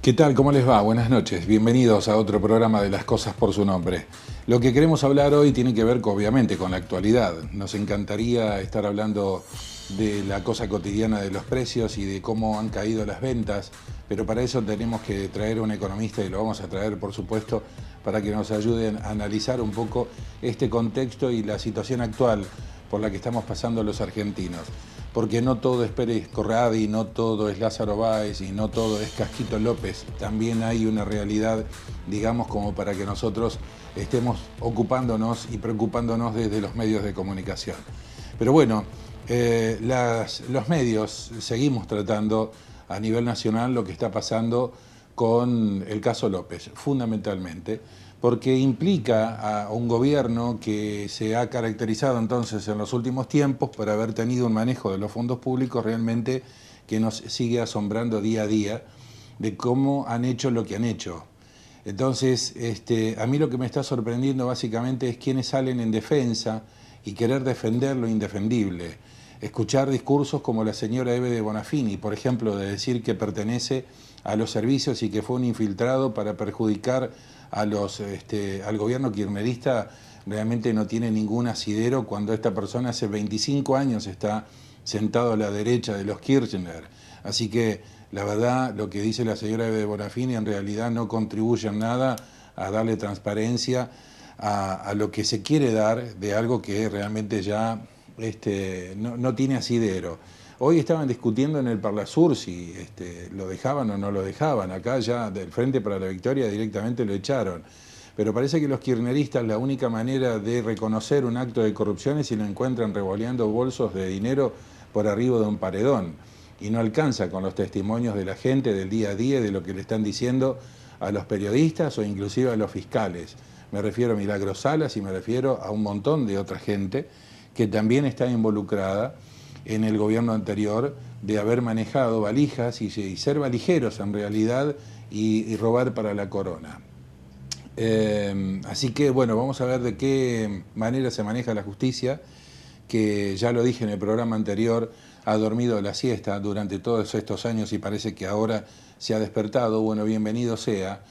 ¿Qué tal? ¿Cómo les va? Buenas noches. Bienvenidos a otro programa de Las Cosas por su Nombre. Lo que queremos hablar hoy tiene que ver, obviamente, con la actualidad. Nos encantaría estar hablando de la cosa cotidiana de los precios y de cómo han caído las ventas, pero para eso tenemos que traer a un economista y lo vamos a traer, por supuesto, para que nos ayuden a analizar un poco este contexto y la situación actual por la que estamos pasando los argentinos. Porque no todo es Pérez Corradi, no todo es Lázaro Báez y no todo es Casquito López. También hay una realidad, digamos, como para que nosotros estemos ocupándonos y preocupándonos desde los medios de comunicación. Pero bueno, los medios seguimos tratando a nivel nacional lo que está pasando con el caso López, fundamentalmente, porque implica a un gobierno que se ha caracterizado entonces en los últimos tiempos por haber tenido un manejo de los fondos públicos realmente que nos sigue asombrando día a día de cómo han hecho lo que han hecho. Entonces, a mí lo que me está sorprendiendo básicamente es quienes salen en defensa y querer defender lo indefendible. Escuchar discursos como la señora Eve de Bonafini, por ejemplo, de decir que pertenece a los servicios y que fue un infiltrado para perjudicar al gobierno kirchnerista, realmente no tiene ningún asidero cuando esta persona hace 25 años está sentado a la derecha de los Kirchner. Así que la verdad, lo que dice la señora Eve de Bonafini en realidad no contribuye en nada a darle transparencia a lo que se quiere dar de algo que realmente ya no tiene asidero. Hoy estaban discutiendo en el Parlasur si lo dejaban o no lo dejaban. Acá ya del Frente para la Victoria directamente lo echaron. Pero parece que los kirchneristas la única manera de reconocer un acto de corrupción es si lo encuentran revoleando bolsos de dinero por arriba de un paredón. Y no alcanza con los testimonios de la gente del día a día, de lo que le están diciendo a los periodistas o inclusive a los fiscales. Me refiero a Milagros Salas y me refiero a un montón de otra gente que también está involucrada en el gobierno anterior de haber manejado valijas y ser valijeros en realidad y robar para la corona. Así que bueno, vamos a ver de qué manera se maneja la justicia, que ya lo dije en el programa anterior, ha dormido la siesta durante todos estos años y parece que ahora se ha despertado. Bueno, bienvenido sea.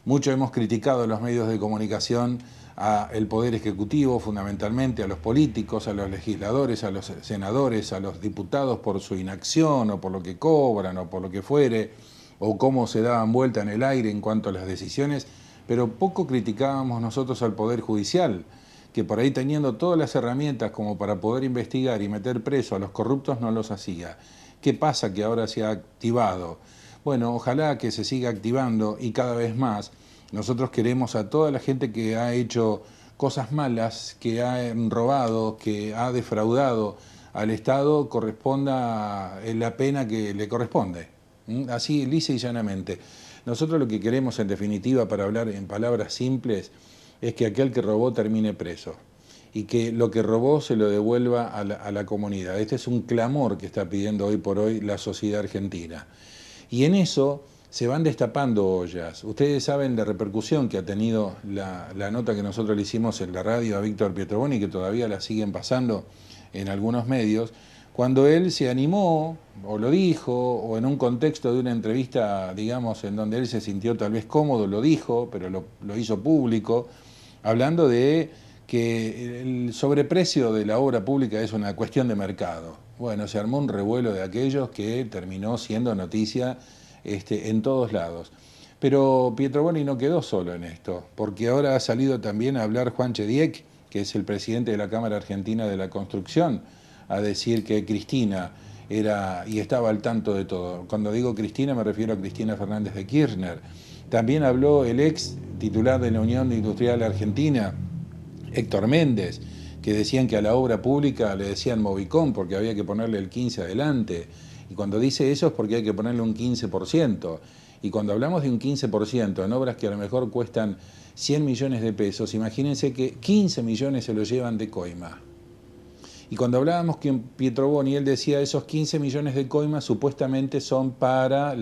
Mucho hemos criticado a los medios de comunicación, al Poder Ejecutivo fundamentalmente, a los políticos, a los legisladores, a los senadores, a los diputados por su inacción o por lo que cobran o por lo que fuere, o cómo se daban vuelta en el aire en cuanto a las decisiones, pero poco criticábamos nosotros al Poder Judicial, que por ahí teniendo todas las herramientas como para poder investigar y meter preso a los corruptos no los hacía. ¿Qué pasa que ahora se ha activado? Bueno, ojalá que se siga activando y cada vez más. Nosotros queremos a toda la gente que ha hecho cosas malas, que ha robado, que ha defraudado al Estado, corresponda la pena que le corresponde. Así, lisa y llanamente. Nosotros lo que queremos, en definitiva, para hablar en palabras simples, es que aquel que robó termine preso y que lo que robó se lo devuelva a la comunidad. Este es un clamor que está pidiendo hoy por hoy la sociedad argentina. Y en eso se van destapando ollas. Ustedes saben la repercusión que ha tenido la nota que nosotros le hicimos en la radio a Víctor Pietroboni, que todavía la siguen pasando en algunos medios, cuando él se animó, o lo dijo, o en un contexto de una entrevista, digamos, en donde él se sintió tal vez cómodo, lo dijo, pero lo hizo público, hablando de que el sobreprecio de la obra pública es una cuestión de mercado. Bueno, se armó un revuelo de aquellos que terminó siendo noticia en todos lados. Pero Pietroboni no quedó solo en esto, porque ahora ha salido también a hablar Juan Chediek, que es el presidente de la Cámara Argentina de la Construcción, a decir que Cristina era y estaba al tanto de todo. Cuando digo Cristina me refiero a Cristina Fernández de Kirchner. También habló el ex titular de la Unión Industrial Argentina, Héctor Méndez, que decían que a la obra pública le decían Movicón porque había que ponerle el 15 adelante. Y cuando dice eso es porque hay que ponerle un 15%. Y cuando hablamos de un 15% en obras que a lo mejor cuestan 100 millones de pesos, imagínense que 15 millones se lo llevan de coima. Y cuando hablábamos con Pietroboni, él decía esos 15 millones de coimas supuestamente son para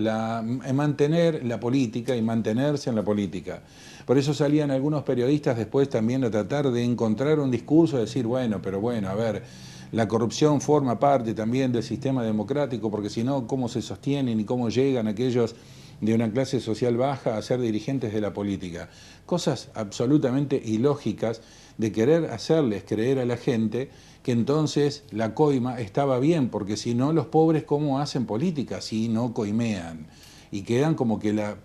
mantener la política y mantenerse en la política. Por eso salían algunos periodistas después también a tratar de encontrar un discurso, de decir, bueno, a ver, la corrupción forma parte también del sistema democrático, porque si no, ¿cómo se sostienen y cómo llegan aquellos de una clase social baja a ser dirigentes de la política. Cosas absolutamente ilógicas de querer hacerles creer a la gente que entonces la coima estaba bien, porque si no, los pobres ¿cómo hacen política si no coimean? Y quedan como que la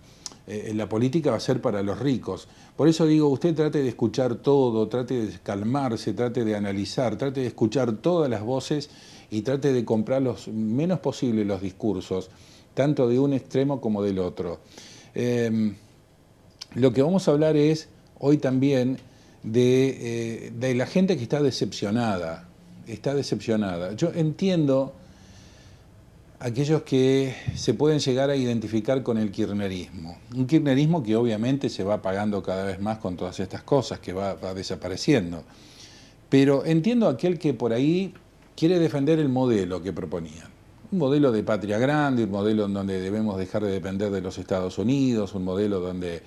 política va a ser para los ricos. Por eso digo, usted trate de escuchar todo, trate de calmarse, trate de analizar, trate de escuchar todas las voces y trate de comprar lo menos posible los discursos, tanto de un extremo como del otro. Lo que vamos a hablar es hoy también de la gente que está decepcionada. Yo entiendo aquellos que se pueden llegar a identificar con el kirchnerismo. Un kirchnerismo que obviamente se va apagando cada vez más con todas estas cosas, que va desapareciendo. Pero entiendo aquel que por ahí quiere defender el modelo que proponían. Un modelo de patria grande, un modelo en donde debemos dejar de depender de los Estados Unidos, un modelo donde,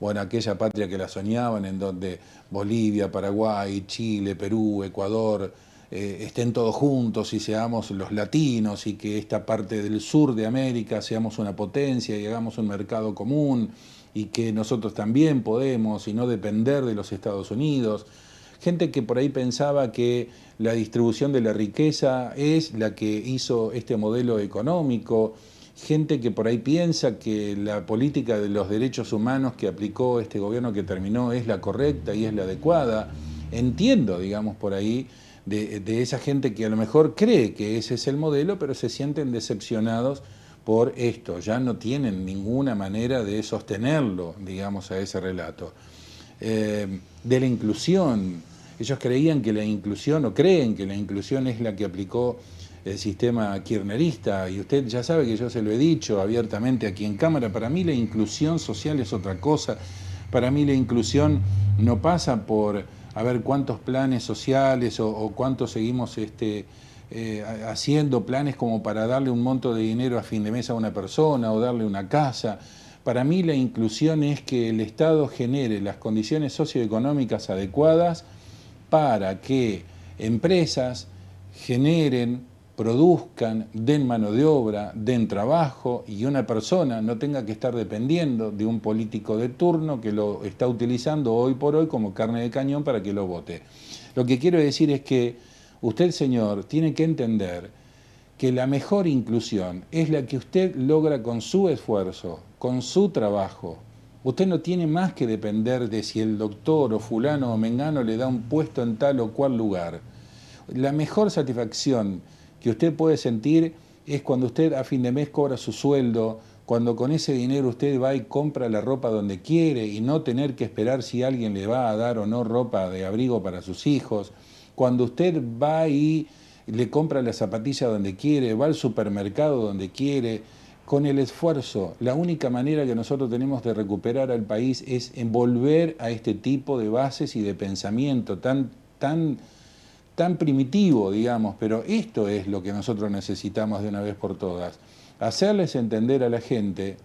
bueno, aquella patria que la soñaban, en donde Bolivia, Paraguay, Chile, Perú, Ecuador, estén todos juntos y seamos los latinos y que esta parte del sur de América seamos una potencia y hagamos un mercado común y que nosotros también podemos y no depender de los Estados Unidos. Gente que por ahí pensaba que la distribución de la riqueza es la que hizo este modelo económico, gente que por ahí piensa que la política de los derechos humanos que aplicó este gobierno que terminó es la correcta y es la adecuada. Entiendo, digamos, por ahí, de esa gente que a lo mejor cree que ese es el modelo, pero se sienten decepcionados por esto, ya no tienen ninguna manera de sostenerlo, digamos, a ese relato. De la inclusión, ellos creían que la inclusión, o creen que la inclusión es la que aplicó el sistema kirchnerista, y usted ya sabe que yo se lo he dicho abiertamente aquí en cámara, para mí la inclusión social es otra cosa, para mí la inclusión no pasa por a ver cuántos planes sociales o cuántos seguimos haciendo planes como para darle un monto de dinero a fin de mes a una persona o darle una casa. Para mí la inclusión es que el Estado genere las condiciones socioeconómicas adecuadas para que empresas generen, produzcan, den mano de obra, den trabajo y una persona no tenga que estar dependiendo de un político de turno que lo está utilizando hoy por hoy como carne de cañón para que lo vote. Lo que quiero decir es que usted, señor, tiene que entender que la mejor inclusión es la que usted logra con su esfuerzo, con su trabajo. Usted no tiene más que depender de si el doctor o fulano o mengano le da un puesto en tal o cual lugar. La mejor satisfacción que usted puede sentir es cuando usted a fin de mes cobra su sueldo, cuando con ese dinero usted va y compra la ropa donde quiere y no tener que esperar si alguien le va a dar o no ropa de abrigo para sus hijos, cuando usted va y le compra la zapatilla donde quiere, va al supermercado donde quiere, con el esfuerzo. La única manera que nosotros tenemos de recuperar al país es en volver a este tipo de bases y de pensamiento tan primitivo, digamos, pero esto es lo que nosotros necesitamos de una vez por todas. Hacerles entender a la gente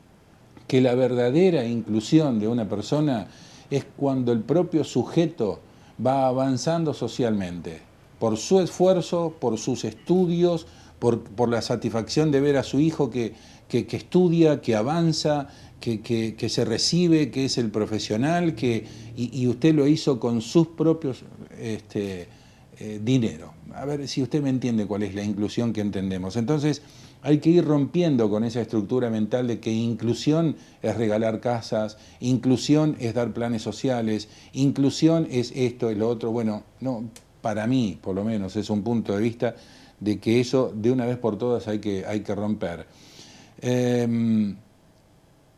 que la verdadera inclusión de una persona es cuando el propio sujeto va avanzando socialmente, por su esfuerzo, por sus estudios, por la satisfacción de ver a su hijo que estudia, que avanza, que se recibe, que es el profesional, y usted lo hizo con sus propios dinero. A ver si usted me entiende cuál es la inclusión que entendemos. Entonces hay que ir rompiendo con esa estructura mental de que inclusión es regalar casas, inclusión es dar planes sociales, inclusión es esto, es lo otro. Bueno, no, para mí por lo menos es un punto de vista de que eso de una vez por todas hay que romper.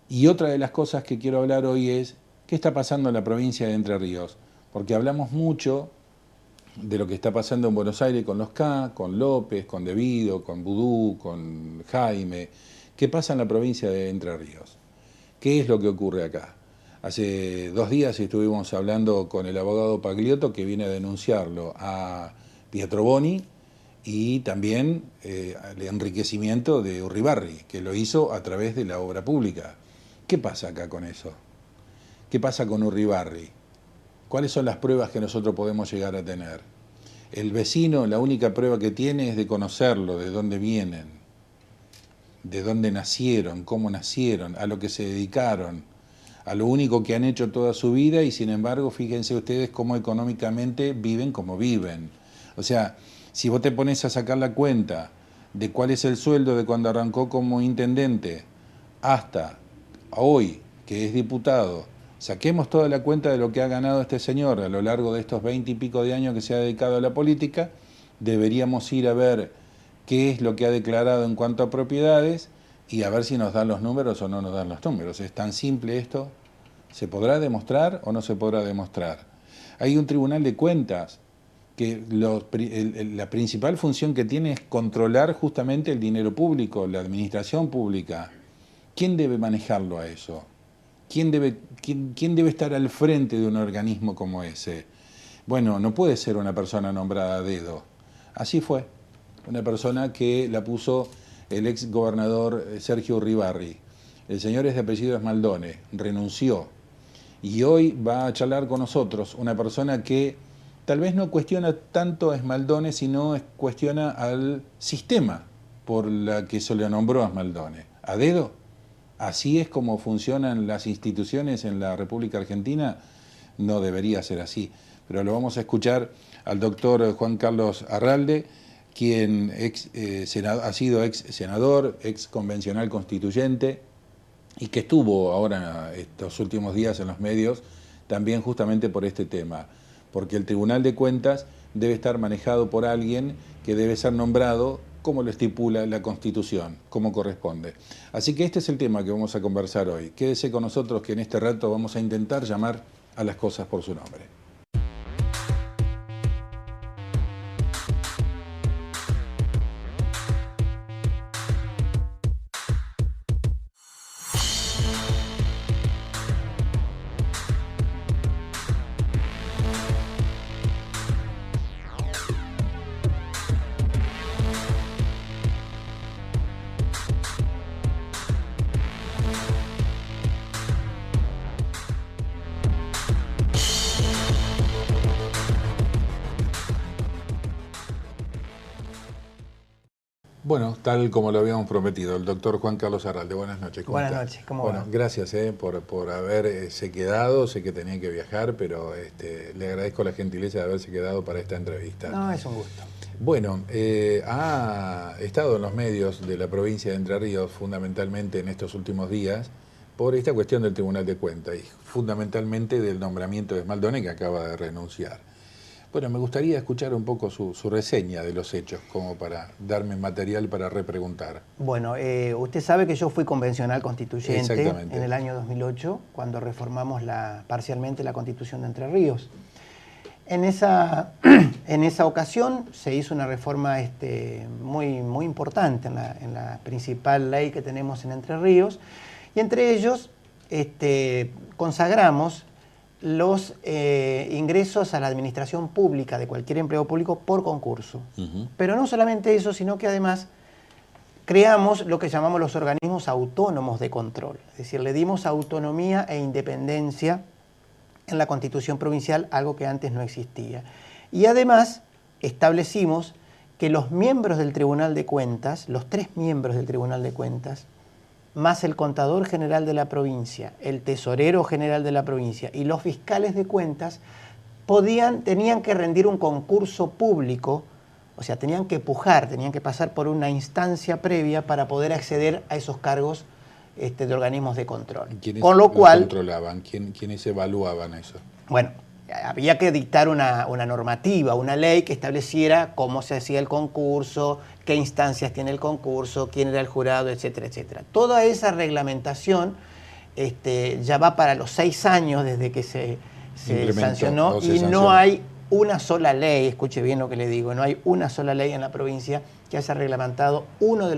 Y otra de las cosas que quiero hablar hoy es qué está pasando en la provincia de Entre Ríos, porque hablamos mucho de lo que está pasando en Buenos Aires con los K, con López, con Devido, con Vudú, con Jaime. ¿Qué pasa en la provincia de Entre Ríos? ¿Qué es lo que ocurre acá? Hace 2 días estuvimos hablando con el abogado Pagliotto, que viene a denunciarlo a Pietro Boni y también el enriquecimiento de Urribarri, que lo hizo a través de la obra pública. ¿Qué pasa acá con eso? ¿Qué pasa con Urribarri? ¿Cuáles son las pruebas que nosotros podemos llegar a tener? El vecino, la única prueba que tiene es de conocerlo, de dónde vienen. de dónde nacieron, cómo nacieron, a lo que se dedicaron, a lo único que han hecho toda su vida, y sin embargo, fíjense ustedes cómo económicamente viven como viven. O sea, si vos te pones a sacar la cuenta de cuál es el sueldo de cuando arrancó como intendente hasta hoy, que es diputado, saquemos toda la cuenta de lo que ha ganado este señor a lo largo de estos 20 y pico de años que se ha dedicado a la política, deberíamos ir a ver qué es lo que ha declarado en cuanto a propiedades y a ver si nos dan los números o no nos dan los números. ¿Es tan simple esto? ¿Se podrá demostrar o no se podrá demostrar? Hay un tribunal de cuentas que la principal función que tiene es controlar justamente el dinero público, la administración pública. ¿Quién debe manejarlo a eso? ¿Quién debe estar al frente de un organismo como ese? Bueno, no puede ser una persona nombrada a dedo. Así fue. Una persona que la puso el ex gobernador Sergio Uribarri. El señor es de apellido Esmaldone, renunció. Y hoy va a charlar con nosotros una persona que tal vez no cuestiona tanto a Esmaldone, sino cuestiona al sistema por la que se le nombró a Esmaldone. ¿A dedo? ¿Así es como funcionan las instituciones en la República Argentina? No debería ser así. Pero lo vamos a escuchar al doctor Juan Carlos Arralde, quien ha sido ex senador, ex convencional constituyente, y que estuvo ahora estos últimos días en los medios también justamente por este tema, porque el Tribunal de Cuentas debe estar manejado por alguien que debe ser nombrado como lo estipula la Constitución, como corresponde. Así que este es el tema que vamos a conversar hoy. Quédese con nosotros que en este rato vamos a intentar llamar a las cosas por su nombre. Bueno, tal como lo habíamos prometido, el doctor Juan Carlos Arralde. Buenas noches. Buenas noches, ¿cómo va? Bueno, gracias por haberse quedado. Sé que tenía que viajar, pero le agradezco la gentileza de haberse quedado para esta entrevista. No, es un gusto. Bueno, ha estado en los medios de la provincia de Entre Ríos, fundamentalmente en estos últimos días, por esta cuestión del Tribunal de Cuentas y fundamentalmente del nombramiento de Esmaldone, que acaba de renunciar. Bueno, me gustaría escuchar un poco su reseña de los hechos, como para darme material para repreguntar. Bueno, usted sabe que yo fui convencional constituyente en el año 2008, cuando reformamos parcialmente la Constitución de Entre Ríos. En esa ocasión se hizo una reforma muy importante en la principal ley que tenemos en Entre Ríos, y entre ellos consagramos los ingresos a la administración pública de cualquier empleo público por concurso. Pero no solamente eso, sino que además creamos lo que llamamos los organismos autónomos de control. Es decir, le dimos autonomía e independencia en la Constitución provincial, algo que antes no existía. Y además establecimos que los miembros del Tribunal de Cuentas, los 3 miembros del Tribunal de Cuentas, más el contador general de la provincia, el tesorero general de la provincia y los fiscales de cuentas, tenían que rendir un concurso público, o sea, tenían que pujar, tenían que pasar por una instancia previa para poder acceder a esos cargos de organismos de control. ¿Quiénes con lo cual controlaban? ¿Quiénes evaluaban eso? Bueno, había que dictar una normativa, una ley que estableciera cómo se hacía el concurso, qué instancias tiene el concurso, quién era el jurado, etcétera, etcétera. Toda esa reglamentación ya va para los 6 años desde que se sancionó y no hay una sola ley, escuche bien lo que le digo, no hay una sola ley en la provincia que haya reglamentado uno de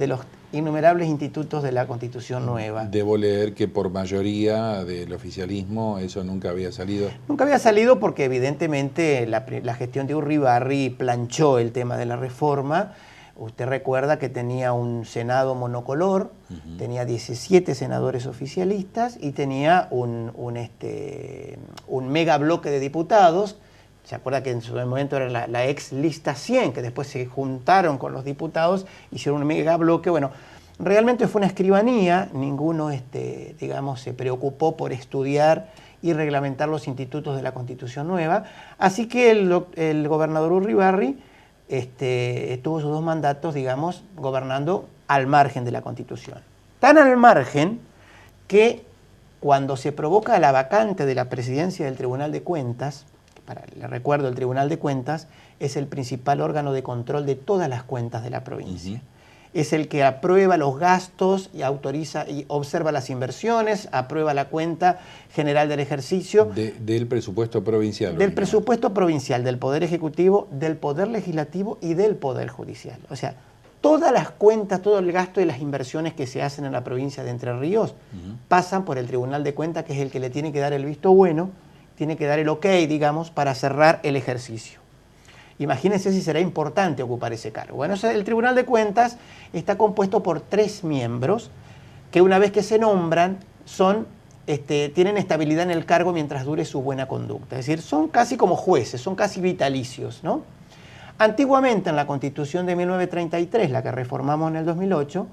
los innumerables institutos de la Constitución nueva. Debo leer que por mayoría del oficialismo eso nunca había salido. Nunca había salido porque evidentemente la gestión de Uribarri planchó el tema de la reforma. Usted recuerda que tenía un Senado monocolor, tenía 17 senadores oficialistas y tenía un mega bloque de diputados Se acuerda que en su momento era la ex lista 100, que después se juntaron con los diputados, hicieron un mega bloque. Bueno, realmente fue una escribanía, ninguno, digamos, se preocupó por estudiar y reglamentar los institutos de la Constitución nueva. Así que el gobernador Urribarri tuvo sus 2 mandatos, digamos, gobernando al margen de la Constitución. Tan al margen que cuando se provoca la vacante de la presidencia del Tribunal de Cuentas, le recuerdo, el Tribunal de Cuentas es el principal órgano de control de todas las cuentas de la provincia. Es el que aprueba los gastos y autoriza y observa las inversiones, aprueba la cuenta general del ejercicio. Del presupuesto provincial. Del presupuesto provincial, del Poder Ejecutivo, del Poder Legislativo y del Poder Judicial. O sea, todas las cuentas, todo el gasto y las inversiones que se hacen en la provincia de Entre Ríos pasan por el Tribunal de Cuentas, que es el que le tiene que dar el visto bueno, tiene que dar el ok, digamos, para cerrar el ejercicio. Imagínense si será importante ocupar ese cargo. Bueno, el Tribunal de Cuentas está compuesto por 3 miembros que una vez que se nombran tienen estabilidad en el cargo mientras dure su buena conducta. Es decir, son casi como jueces, son casi vitalicios, ¿no? Antiguamente, en la Constitución de 1933, la que reformamos en el 2008,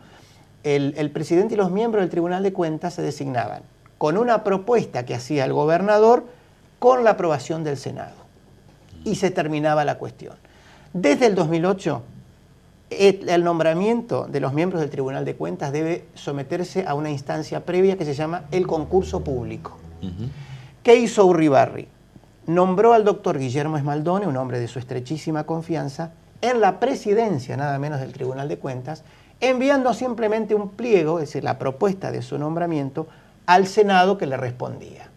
el presidente y los miembros del Tribunal de Cuentas se designaban con una propuesta que hacía el gobernador con la aprobación del Senado. Y se terminaba la cuestión. Desde el 2008, el nombramiento de los miembros del Tribunal de Cuentas debe someterse a una instancia previa que se llama el concurso público. ¿Qué hizo Urribarri? Nombró al doctor Guillermo Smaldone, un hombre de su estrechísima confianza, en la presidencia, nada menos, del Tribunal de Cuentas, enviando simplemente un pliego, es decir, la propuesta de su nombramiento, al Senado, que le respondía.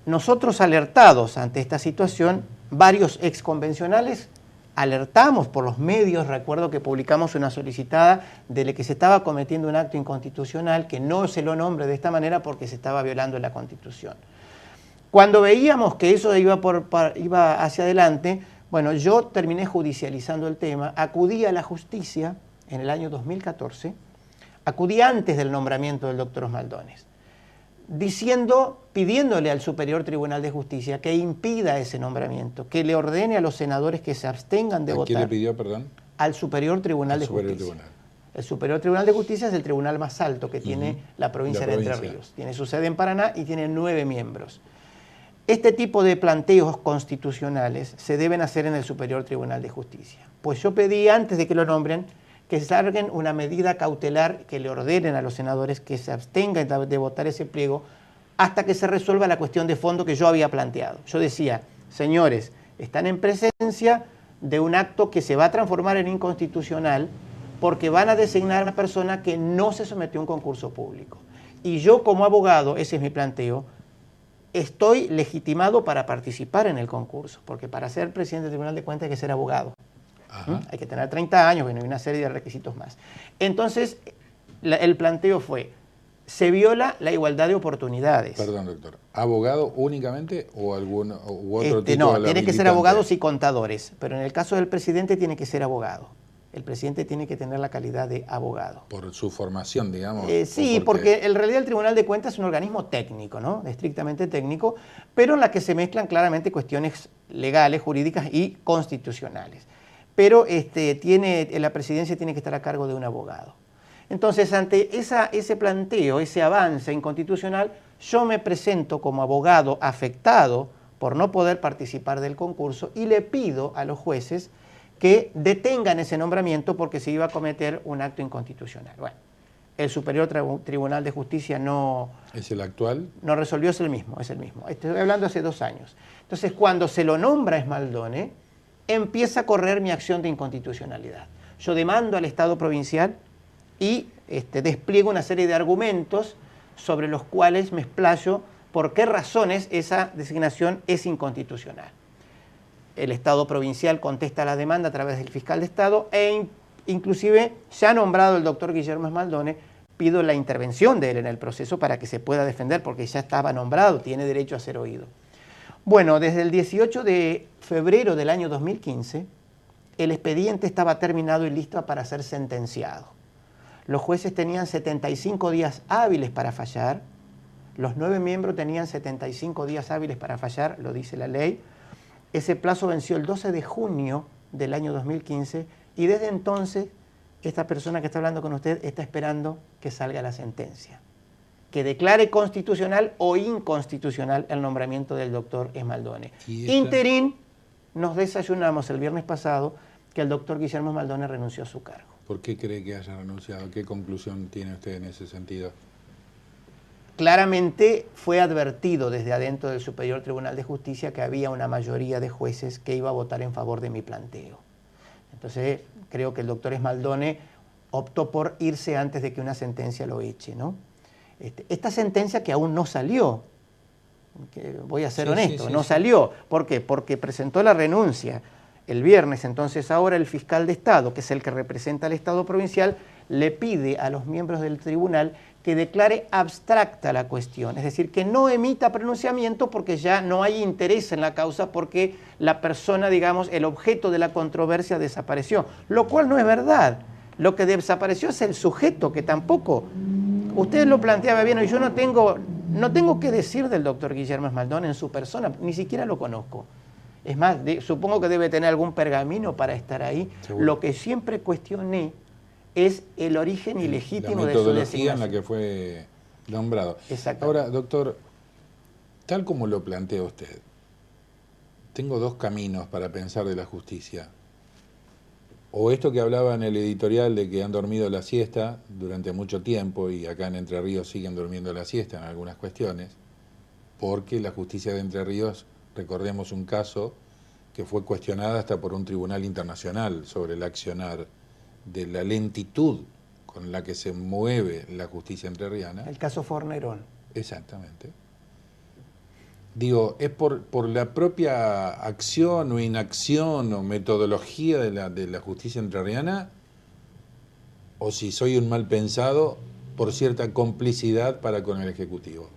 Nosotros, alertados ante esta situación, varios exconvencionales alertamos por los medios. Recuerdo que publicamos una solicitada de que se estaba cometiendo un acto inconstitucional, que no se lo nombre de esta manera porque se estaba violando la Constitución. Cuando veíamos que eso iba hacia adelante, bueno, yo terminé judicializando el tema, acudí a la justicia en el año 2014, acudí antes del nombramiento del doctor Smaldones, pidiéndole al Superior Tribunal de Justicia que impida ese nombramiento, que le ordene a los senadores que se abstengan de votar. ¿A quién le pidió, perdón? Al Superior Tribunal de Justicia. El Superior Tribunal de Justicia es el tribunal más alto que tiene la provincia de Entre Ríos. Tiene su sede en Paraná y tiene 9 miembros. Este tipo de planteos constitucionales se deben hacer en el Superior Tribunal de Justicia. Pues yo pedí, antes de que lo nombren, que salgan una medida cautelar que le ordenen a los senadores que se abstengan de votar ese pliego hasta que se resuelva la cuestión de fondo que yo había planteado. Yo decía, señores, están en presencia de un acto que se va a transformar en inconstitucional porque van a designar a una persona que no se sometió a un concurso público. Y yo, como abogado, ese es mi planteo, estoy legitimado para participar en el concurso, porque para ser presidente del Tribunal de Cuentas hay que ser abogado. Hay que tener 30 años, bueno, y una serie de requisitos más. Entonces, el planteo fue, se viola la igualdad de oportunidades. Perdón, doctor, ¿abogado únicamente o otro tipo no, de tiene que ser abogados y contadores, pero en el caso del presidente tiene que ser abogado. El presidente tiene que tener la calidad de abogado. Por su formación, digamos. Sí, porque en realidad el Tribunal de Cuentas es un organismo técnico, ¿no? Estrictamente técnico, pero en la que se mezclan claramente cuestiones legales, jurídicas y constitucionales. Pero la presidencia tiene que estar a cargo de un abogado. Entonces, ante ese planteo, ese avance inconstitucional, yo me presento como abogado afectado por no poder participar del concurso y le pido a los jueces que detengan ese nombramiento porque se iba a cometer un acto inconstitucional. Bueno, el Superior Tribunal de Justicia no... ¿Es el actual? No resolvió, es el mismo. Estoy hablando hace 2 años. Entonces, cuando se lo nombra Smaldones, empieza a correr mi acción de inconstitucionalidad. Yo demando al Estado provincial y despliego una serie de argumentos sobre los cuales me explayo por qué razones esa designación es inconstitucional. El Estado provincial contesta la demanda a través del fiscal de Estado inclusive se ha nombrado el doctor Guillermo Smaldones. Pido la intervención de él en el proceso para que se pueda defender porque ya estaba nombrado, tiene derecho a ser oído. Bueno, desde el 18 de febrero del año 2015, el expediente estaba terminado y listo para ser sentenciado. Los jueces tenían 75 días hábiles para fallar, los 9 miembros tenían 75 días hábiles para fallar, lo dice la ley, Ese plazo venció el 12 de junio del año 2015 y desde entonces esta persona que está hablando con usted está esperando que salga la sentencia, que declare constitucional o inconstitucional el nombramiento del doctor Smaldone. Interín, nos desayunamos el viernes pasado que el doctor Guillermo Smaldone renunció a su cargo. ¿Por qué cree que haya renunciado? ¿Qué conclusión tiene usted en ese sentido? Claramente fue advertido desde adentro del Superior Tribunal de Justicia que había una mayoría de jueces que iba a votar en favor de mi planteo. Entonces creo que el doctor Smaldone optó por irse antes de que una sentencia lo eche, ¿no? Esta sentencia que aún no salió, que voy a ser honesto, no salió. ¿Por qué? Porque presentó la renuncia el viernes, entonces ahora el fiscal de Estado, que es el que representa al Estado provincial, le pide a los miembros del tribunal que declare abstracta la cuestión, es decir, que no emita pronunciamiento porque ya no hay interés en la causa, porque la persona, digamos, el objeto de la controversia desapareció, lo cual no es verdad. Lo que desapareció es el sujeto, que tampoco, usted lo planteaba bien, y yo no tengo que decir del doctor Guillermo Smaldone en su persona, ni siquiera lo conozco. Es más, supongo que debe tener algún pergamino para estar ahí. ¿Seguro? Lo que siempre cuestioné es el origen ilegítimo de su designación. La metodología en la que fue nombrado. Exacto. Ahora, doctor, tal como lo plantea usted, tengo dos caminos para pensar de la justicia. O esto que hablaba en el editorial de que han dormido la siesta durante mucho tiempo y acá en Entre Ríos siguen durmiendo la siesta en algunas cuestiones, porque la justicia de Entre Ríos, recordemos un caso que fue cuestionada hasta por un tribunal internacional sobre el accionar de la lentitud con la que se mueve la justicia entrerriana. El caso Fornerón. Exactamente. Digo, ¿es por la propia acción o inacción o metodología de la justicia entrerriana? ¿O si soy un mal pensado por cierta complicidad para con el Ejecutivo?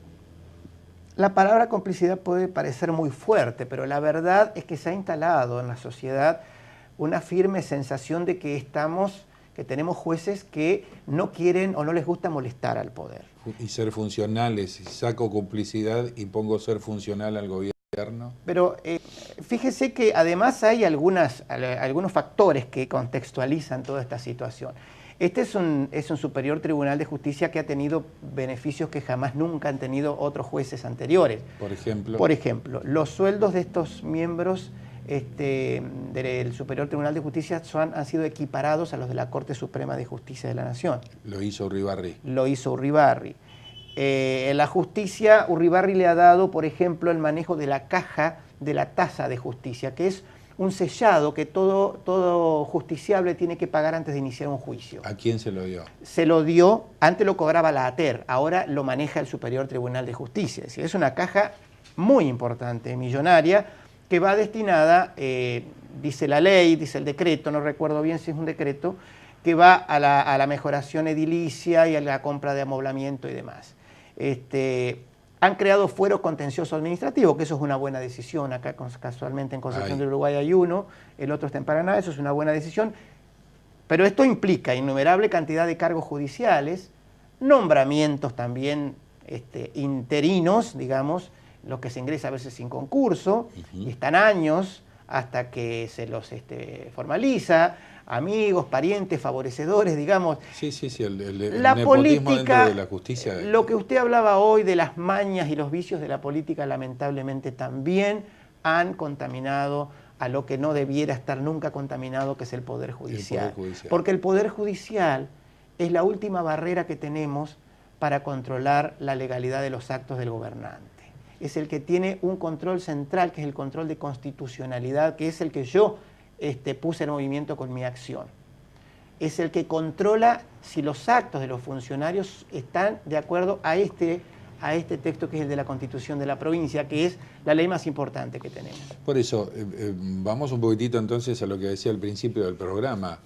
La palabra complicidad puede parecer muy fuerte, pero la verdad es que se ha instalado en la sociedad una firme sensación de que tenemos jueces que no quieren o no les gusta molestar al poder. Y ser funcionales, si saco complicidad y pongo ser funcional al gobierno. Pero fíjese que además hay algunos factores que contextualizan toda esta situación. Este es un Superior Tribunal de Justicia que ha tenido beneficios que jamás nunca han tenido otros jueces anteriores. Por ejemplo. Por ejemplo, los sueldos de estos miembros del Superior Tribunal de Justicia han sido equiparados a los de la Corte Suprema de Justicia de la Nación. Lo hizo Urribarri. Lo hizo Urribarri. En la justicia, Urribarri le ha dado, por ejemplo, el manejo de la caja de la tasa de justicia, que es un sellado que todo justiciable tiene que pagar antes de iniciar un juicio. ¿A quién se lo dio? Se lo dio, antes lo cobraba la ATER, ahora lo maneja el Superior Tribunal de Justicia. Es decir, es una caja muy importante, millonaria, que va destinada, dice la ley, dice el decreto, no recuerdo bien si es un decreto, que va a la mejoración edilicia y a la compra de amoblamiento y demás. Han creado fuero contencioso administrativo, que eso es una buena decisión. Acá casualmente en Concepción del Uruguay hay uno, el otro está en Paraná, eso es una buena decisión. Pero esto implica innumerable cantidad de cargos judiciales, nombramientos también interinos, digamos, los que se ingresa a veces sin concurso, y están años hasta que se los formaliza, amigos, parientes, favorecedores, digamos. Sí, el la nepotismo política, dentro de la justicia. Lo que usted hablaba hoy de las mañas y los vicios de la política, lamentablemente también han contaminado a lo que no debiera estar nunca contaminado, que es el Poder Judicial. Porque el Poder Judicial es la última barrera que tenemos para controlar la legalidad de los actos del gobernante. Es el que tiene un control central, que es el control de constitucionalidad, que es el que yo puse en movimiento con mi acción. Es el que controla si los actos de los funcionarios están de acuerdo a este texto que es el de la Constitución de la provincia, que es la ley más importante que tenemos. Por eso, vamos un poquitito entonces a lo que decía al principio del programa,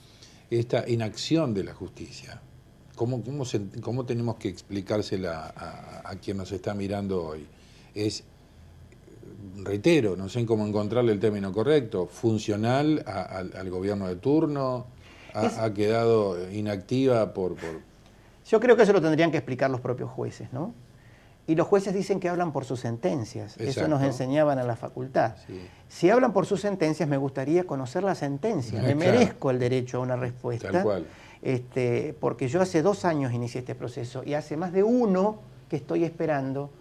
esta inacción de la justicia. ¿Cómo tenemos que explicársela a quien nos está mirando hoy? Reitero, no sé cómo encontrarle el término correcto, funcional al gobierno de turno, ha quedado inactiva por... Yo creo que eso lo tendrían que explicar los propios jueces, ¿no? y los jueces dicen que hablan por sus sentencias. Exacto. Eso nos enseñaban en la facultad. Sí. Si hablan por sus sentencias, me gustaría conocer la sentencia. Me Claro. merezco el derecho a una respuesta. Tal cual. Porque yo hace 2 años inicié este proceso y hace más de 1 que estoy esperando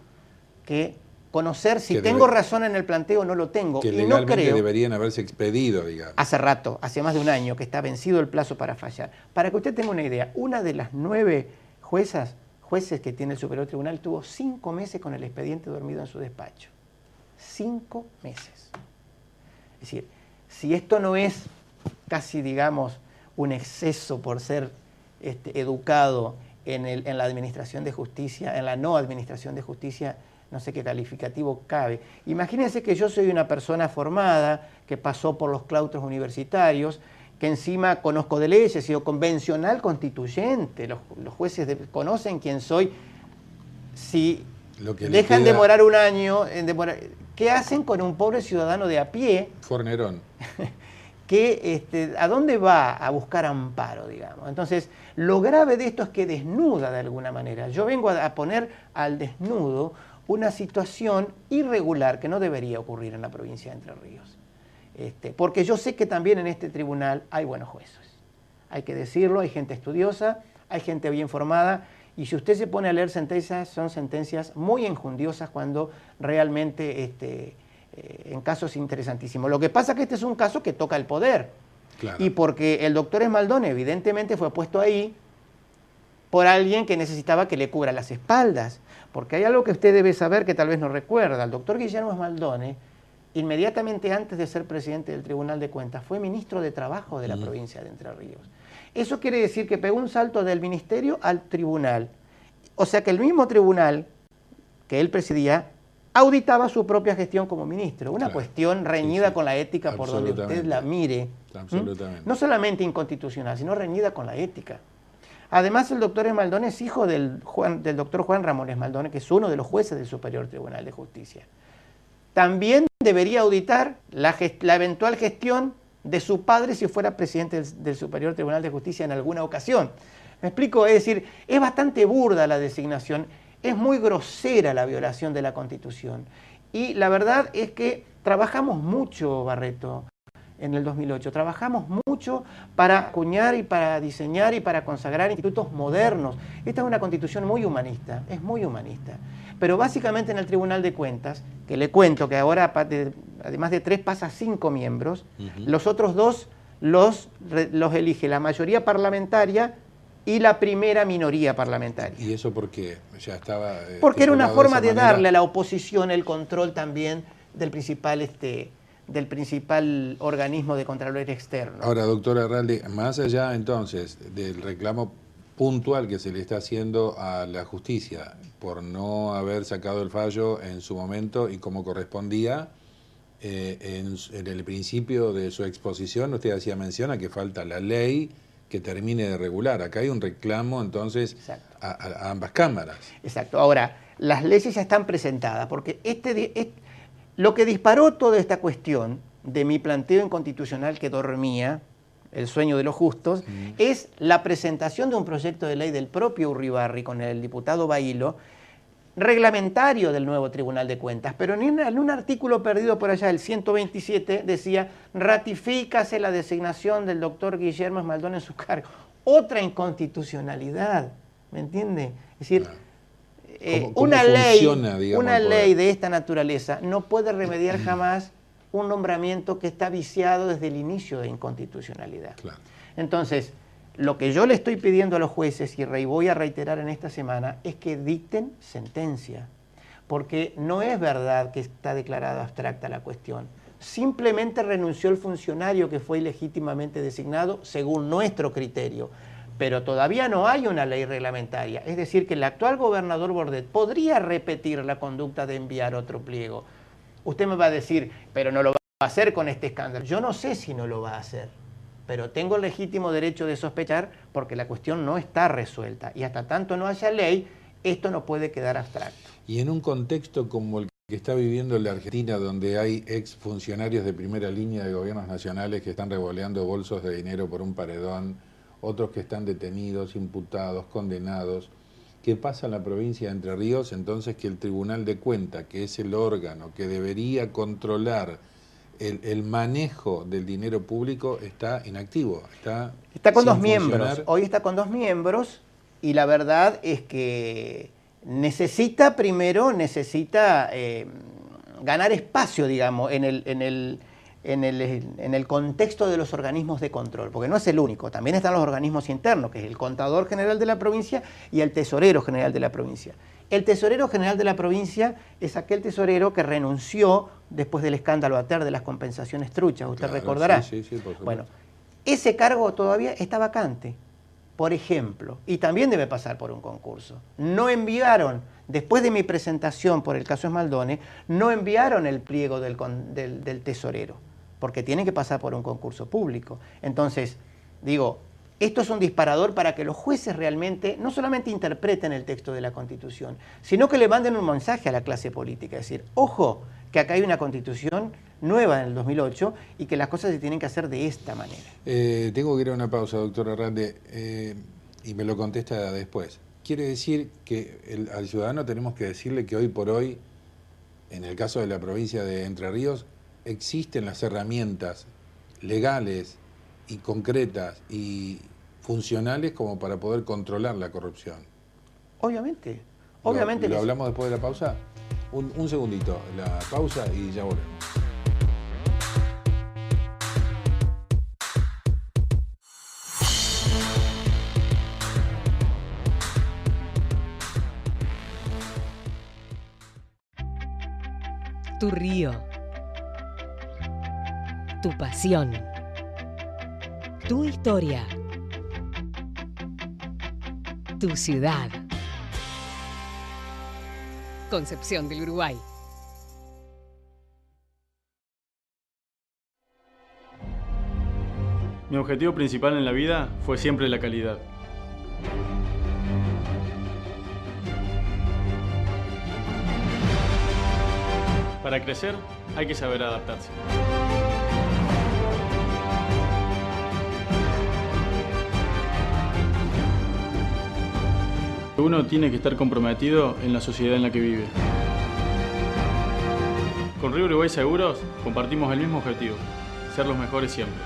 que conocer si tengo razón en el planteo o no lo tengo. Que y legalmente no creo, deberían haberse expedido, digamos. hace rato, hace más de 1 año, que está vencido el plazo para fallar. Para que usted tenga una idea, una de las 9 jueces que tiene el Superior Tribunal tuvo 5 meses con el expediente dormido en su despacho. 5 meses. Es decir, si esto no es casi, digamos, un exceso por ser educado en la administración de justicia, en la no administración de justicia, no sé qué calificativo cabe. Imagínense que yo soy una persona formada, que pasó por los claustros universitarios, que encima conozco de leyes, he sido convencional constituyente, los jueces conocen quién soy. Si dejan demorar 1 año, ¿qué hacen con un pobre ciudadano de a pie? Fornerón. ¿A dónde va a buscar amparo, digamos? Entonces, lo grave de esto es que desnuda de alguna manera. Yo vengo a poner al desnudo una situación irregular que no debería ocurrir en la provincia de Entre Ríos. Porque yo sé que también en este tribunal hay buenos jueces. Hay que decirlo, hay gente estudiosa, hay gente bien formada, y si usted se pone a leer sentencias, son sentencias muy enjundiosas cuando realmente en casos interesantísimos. Lo que pasa es que este es un caso que toca el poder. Claro. Y porque el doctor Esmaldone evidentemente fue puesto ahí por alguien que necesitaba que le cubra las espaldas. Porque hay algo que usted debe saber que tal vez no recuerda. El doctor Guillermo Esmaldone, inmediatamente antes de ser presidente del Tribunal de Cuentas, fue ministro de Trabajo de la provincia de Entre Ríos. Eso quiere decir que pegó un salto del ministerio al tribunal. O sea que el mismo tribunal que él presidía auditaba su propia gestión como ministro. Una cuestión reñida con la ética por donde usted la mire. Absolutamente. No solamente inconstitucional, sino reñida con la ética. Además, el doctor Esmaldone es hijo del doctor Juan Ramón Esmaldone, que es uno de los jueces del Superior Tribunal de Justicia. También debería auditar la eventual gestión de su padre si fuera presidente del Superior Tribunal de Justicia en alguna ocasión. ¿Me explico? Es decir, es bastante burda la designación, es muy grosera la violación de la Constitución. Y la verdad es que trabajamos mucho, Barreto, en el 2008. Trabajamos mucho para acuñar y para diseñar y para consagrar institutos modernos. Esta es una Constitución muy humanista, es muy humanista. Pero básicamente en el Tribunal de Cuentas, que le cuento que ahora además de 3 pasa 5 miembros, los otros 2 los elige la mayoría parlamentaria y la primera minoría parlamentaria. ¿Y eso por qué? Ya estaba... Porque era una forma de darle a la oposición el control también del principal organismo de Contraloría Externo. Ahora, doctor Arralde, más allá entonces del reclamo puntual que se le está haciendo a la justicia por no haber sacado el fallo en su momento y como correspondía, en el principio de su exposición usted hacía mención a que falta la ley que termine de regular. Acá hay un reclamo entonces a ambas cámaras. Exacto. Ahora, las leyes ya están presentadas porque lo que disparó toda esta cuestión de mi planteo inconstitucional que dormía, el sueño de los justos, es la presentación de un proyecto de ley del propio Urribarri con el diputado Bailo, reglamentario del nuevo Tribunal de Cuentas, pero en un artículo perdido por allá, el 127, decía, ratifícase la designación del doctor Guillermo Esmaldone en su cargo. Otra inconstitucionalidad, ¿me entiende? Es decir, una ley de esta naturaleza no puede remediar jamás un nombramiento que está viciado desde el inicio de inconstitucionalidad. Claro. Entonces, lo que yo le estoy pidiendo a los jueces, y voy a reiterar en esta semana, es que dicten sentencia, porque no es verdad que está declarada abstracta la cuestión. Simplemente renunció el funcionario que fue ilegítimamente designado según nuestro criterio, pero todavía no hay una ley reglamentaria. Es decir, que el actual gobernador Bordet podría repetir la conducta de enviar otro pliego. Usted me va a decir, pero no lo va a hacer con este escándalo. Yo no sé si no lo va a hacer, pero tengo el legítimo derecho de sospechar porque la cuestión no está resuelta. Y hasta tanto no haya ley, esto no puede quedar abstracto. Y en un contexto como el que está viviendo la Argentina, donde hay exfuncionarios de primera línea de gobiernos nacionales que están revoleando bolsos de dinero por un paredón, otros que están detenidos, imputados, condenados, ¿Qué pasa en la provincia de Entre Ríos? Entonces que el Tribunal de Cuentas, que es el órgano que debería controlar el manejo del dinero público, está inactivo, está con sin 2 miembros. funcionar. Hoy está con 2 miembros y la verdad es que necesita ganar espacio, digamos, en el contexto de los organismos de control, porque no es el único, también están los organismos internos, que es el Contador General de la provincia y el Tesorero General de la provincia. El Tesorero General de la provincia es aquel tesorero que renunció después del escándalo ATER de las compensaciones truchas, usted recordará. Sí, por supuesto. Bueno, ese cargo todavía está vacante, por ejemplo, y también debe pasar por un concurso. No enviaron, después de mi presentación por el caso Esmaldone, no enviaron el pliego del tesorero, porque tiene que pasar por un concurso público. Entonces, digo, esto es un disparador para que los jueces realmente no solamente interpreten el texto de la Constitución, sino que le manden un mensaje a la clase política, es decir, ojo, que acá hay una Constitución nueva en el 2008 y que las cosas se tienen que hacer de esta manera. Tengo que ir a una pausa, doctor Arrande, y me lo contesta después. Quiere decir que al ciudadano tenemos que decirle que hoy por hoy, en el caso de la provincia de Entre Ríos, existen las herramientas legales y concretas y funcionales como para poder controlar la corrupción. Obviamente. ¿Lo hablamos después de la pausa? Un segundito, la pausa y ya volvemos. Tu río, tu pasión, tu historia, tu ciudad. Concepción del Uruguay. Mi objetivo principal en la vida fue siempre la calidad. Para crecer hay que saber adaptarse. Uno tiene que estar comprometido en la sociedad en la que vive. Con Río Uruguay Seguros compartimos el mismo objetivo, ser los mejores siempre.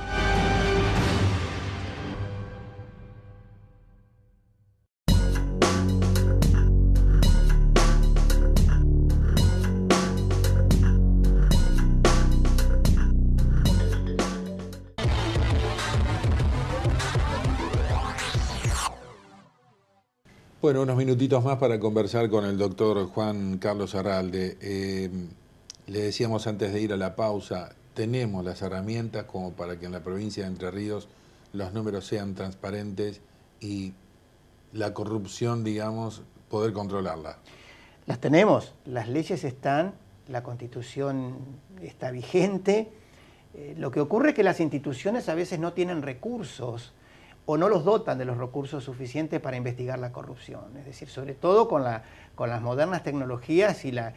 Bueno, unos minutitos más para conversar con el doctor Juan Carlos Arralde. Le decíamos antes de ir a la pausa, tenemos las herramientas como para que en la provincia de Entre Ríos los números sean transparentes y la corrupción, digamos, poder controlarla. Las tenemos, las leyes están, la Constitución está vigente. Lo que ocurre es que las instituciones a veces no tienen recursos o no los dotan de los recursos suficientes para investigar la corrupción. Es decir, sobre todo con las modernas tecnologías y la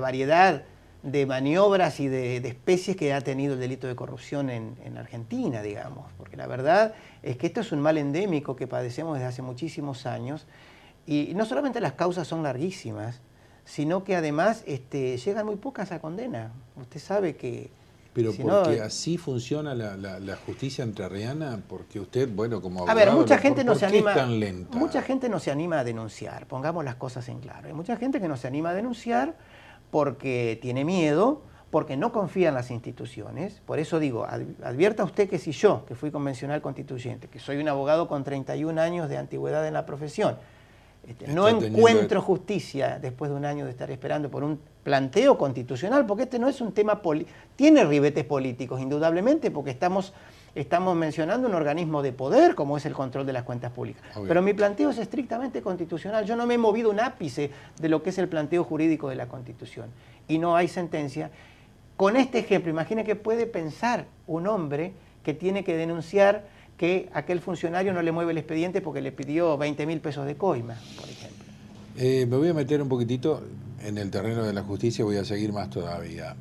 variedad de maniobras y de especies que ha tenido el delito de corrupción en Argentina, digamos. Porque la verdad es que esto es un mal endémico que padecemos desde hace muchísimos años y no solamente las causas son larguísimas, sino que además llegan muy pocas a condena. Usted sabe que... Pero si porque no, así funciona la justicia entrerriana, porque usted, bueno, como abogado... A ver, mucha gente no se anima... ¿Por qué es tan lenta? Mucha gente no se anima a denunciar, pongamos las cosas en claro. Hay mucha gente que no se anima a denunciar porque tiene miedo, porque no confía en las instituciones. Por eso digo, advierta usted que si yo, que fui convencional constituyente, que soy un abogado con 31 años de antigüedad en la profesión, no encuentro justicia después de un año de estar esperando por un planteo constitucional, porque este no es un tema tiene ribetes políticos, indudablemente, porque estamos mencionando un organismo de poder como es el control de las cuentas públicas. Obvio. Pero mi planteo es estrictamente constitucional. Yo no me he movido un ápice de lo que es el planteo jurídico de la Constitución. Y no hay sentencia. Con este ejemplo, imagine que puede pensar un hombre que tiene que denunciar que aquel funcionario no le mueve el expediente porque le pidió 20.000 pesos de coima, por ejemplo. Me voy a meter un poquitito en el terreno de la justicia, voy a seguir más todavía.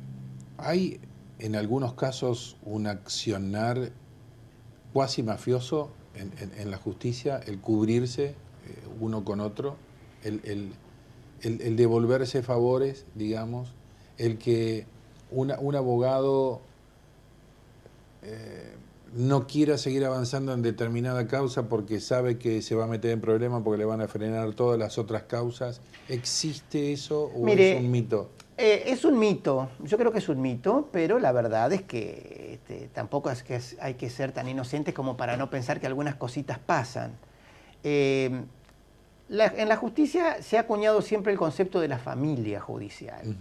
¿Hay en algunos casos un accionar cuasi mafioso en la justicia, el cubrirse uno con otro, el devolverse favores, digamos, el que un abogado no quiera seguir avanzando en determinada causa porque sabe que se va a meter en problemas porque le van a frenar todas las otras causas. ¿Existe eso o Mire, es un mito? Es un mito, yo creo que es un mito, pero la verdad es que tampoco es que hay que ser tan inocentes como para no pensar que algunas cositas pasan. En la justicia se ha acuñado siempre el concepto de la familia judicial.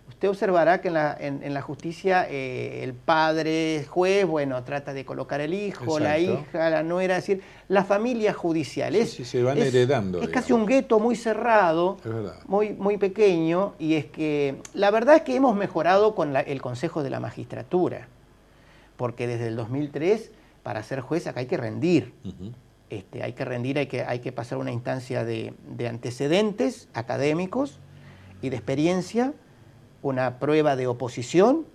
Usted observará que en la justicia el padre juez, bueno, trata de colocar el hijo, la hija, la nuera, es decir, la familia judicial. Sí, se van heredando. Es casi un gueto muy cerrado, muy pequeño, y es que la verdad es que hemos mejorado con el Consejo de la Magistratura, porque desde el 2003, para ser juez acá hay que rendir. Hay que rendir, hay que pasar una instancia de antecedentes académicos y de experiencia, una prueba de oposición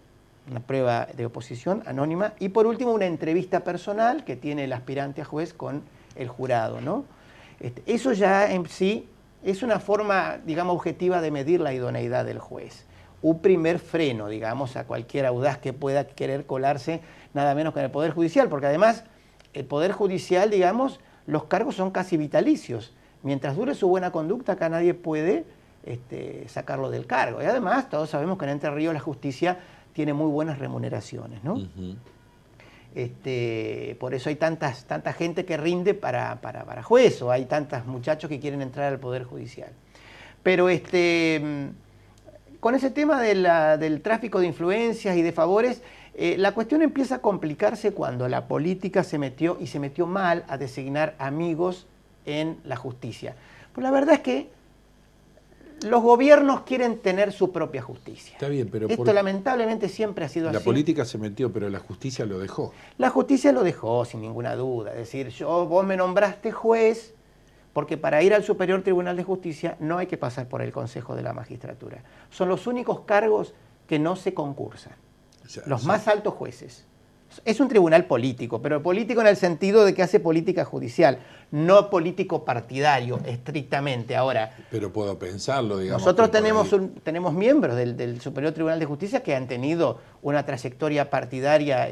anónima, y por último una entrevista personal que tiene el aspirante a juez con el jurado, ¿no? Eso ya en sí es una forma, digamos, objetiva de medir la idoneidad del juez. Un primer freno, digamos, a cualquier audaz que pueda querer colarse nada menos que en el Poder Judicial, porque además el Poder Judicial, digamos, los cargos son casi vitalicios. Mientras dure su buena conducta, acá nadie puede sacarlo del cargo. Y además, todos sabemos que en Entre Ríos la justicia tiene muy buenas remuneraciones, ¿no? Por eso hay tanta gente que rinde para juez, o hay tantos muchachos que quieren entrar al Poder Judicial. Pero con ese tema del tráfico de influencias y de favores, la cuestión empieza a complicarse cuando la política se metió mal a designar amigos en la justicia. Pues la verdad es que los gobiernos quieren tener su propia justicia. Está bien, pero esto lamentablemente siempre ha sido así. La política se metió, pero la justicia lo dejó. La justicia lo dejó, sin ninguna duda. Es decir, vos me nombraste juez, porque para ir al Superior Tribunal de Justicia no hay que pasar por el Consejo de la Magistratura. Son los únicos cargos que no se concursan. Los más altos jueces. Es un tribunal político, pero político en el sentido de que hace política judicial, no político partidario, estrictamente. Ahora, pero puedo pensarlo, digamos. Nosotros tenemos miembros del Superior Tribunal de Justicia que han tenido una trayectoria partidaria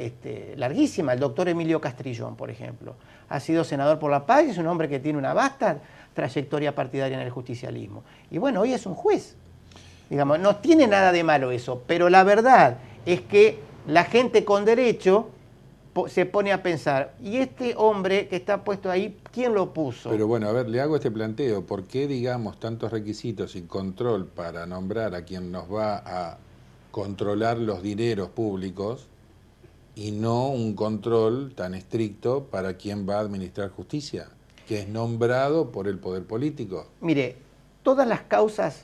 larguísima. El doctor Emilio Castrillón, por ejemplo, ha sido senador por la Paz y es un hombre que tiene una vasta trayectoria partidaria en el justicialismo. Y bueno, hoy es un juez. Digamos, no tiene nada de malo eso, pero la verdad es que la gente con derecho se pone a pensar, ¿y este hombre que está puesto ahí, quién lo puso? Pero bueno, a ver, le hago este planteo. ¿Por qué, digamos, tantos requisitos y control para nombrar a quien nos va a controlar los dineros públicos y no un control tan estricto para quien va a administrar justicia, que es nombrado por el poder político? Mire, todas las causas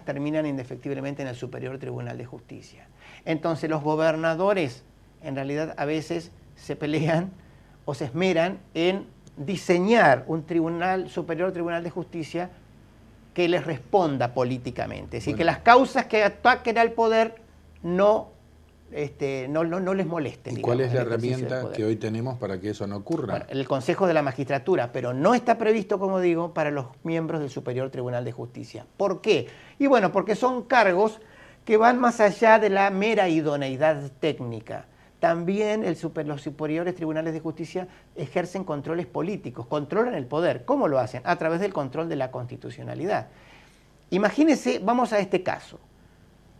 terminan indefectiblemente en el Superior Tribunal de Justicia. Entonces los gobernadores en realidad a veces se pelean o se esmeran en diseñar un Superior Tribunal de Justicia que les responda políticamente. Es decir, que las causas que ataquen al poder no les molesten. ¿Y cuál es la herramienta que hoy tenemos para que eso no ocurra? Bueno, el Consejo de la Magistratura, pero no está previsto, como digo, para los miembros del Superior Tribunal de Justicia. ¿Por qué? Y bueno, porque son cargos que van más allá de la mera idoneidad técnica. También los superiores tribunales de justicia ejercen controles políticos, controlan el poder. ¿Cómo lo hacen? A través del control de la constitucionalidad. Imagínense, vamos a este caso.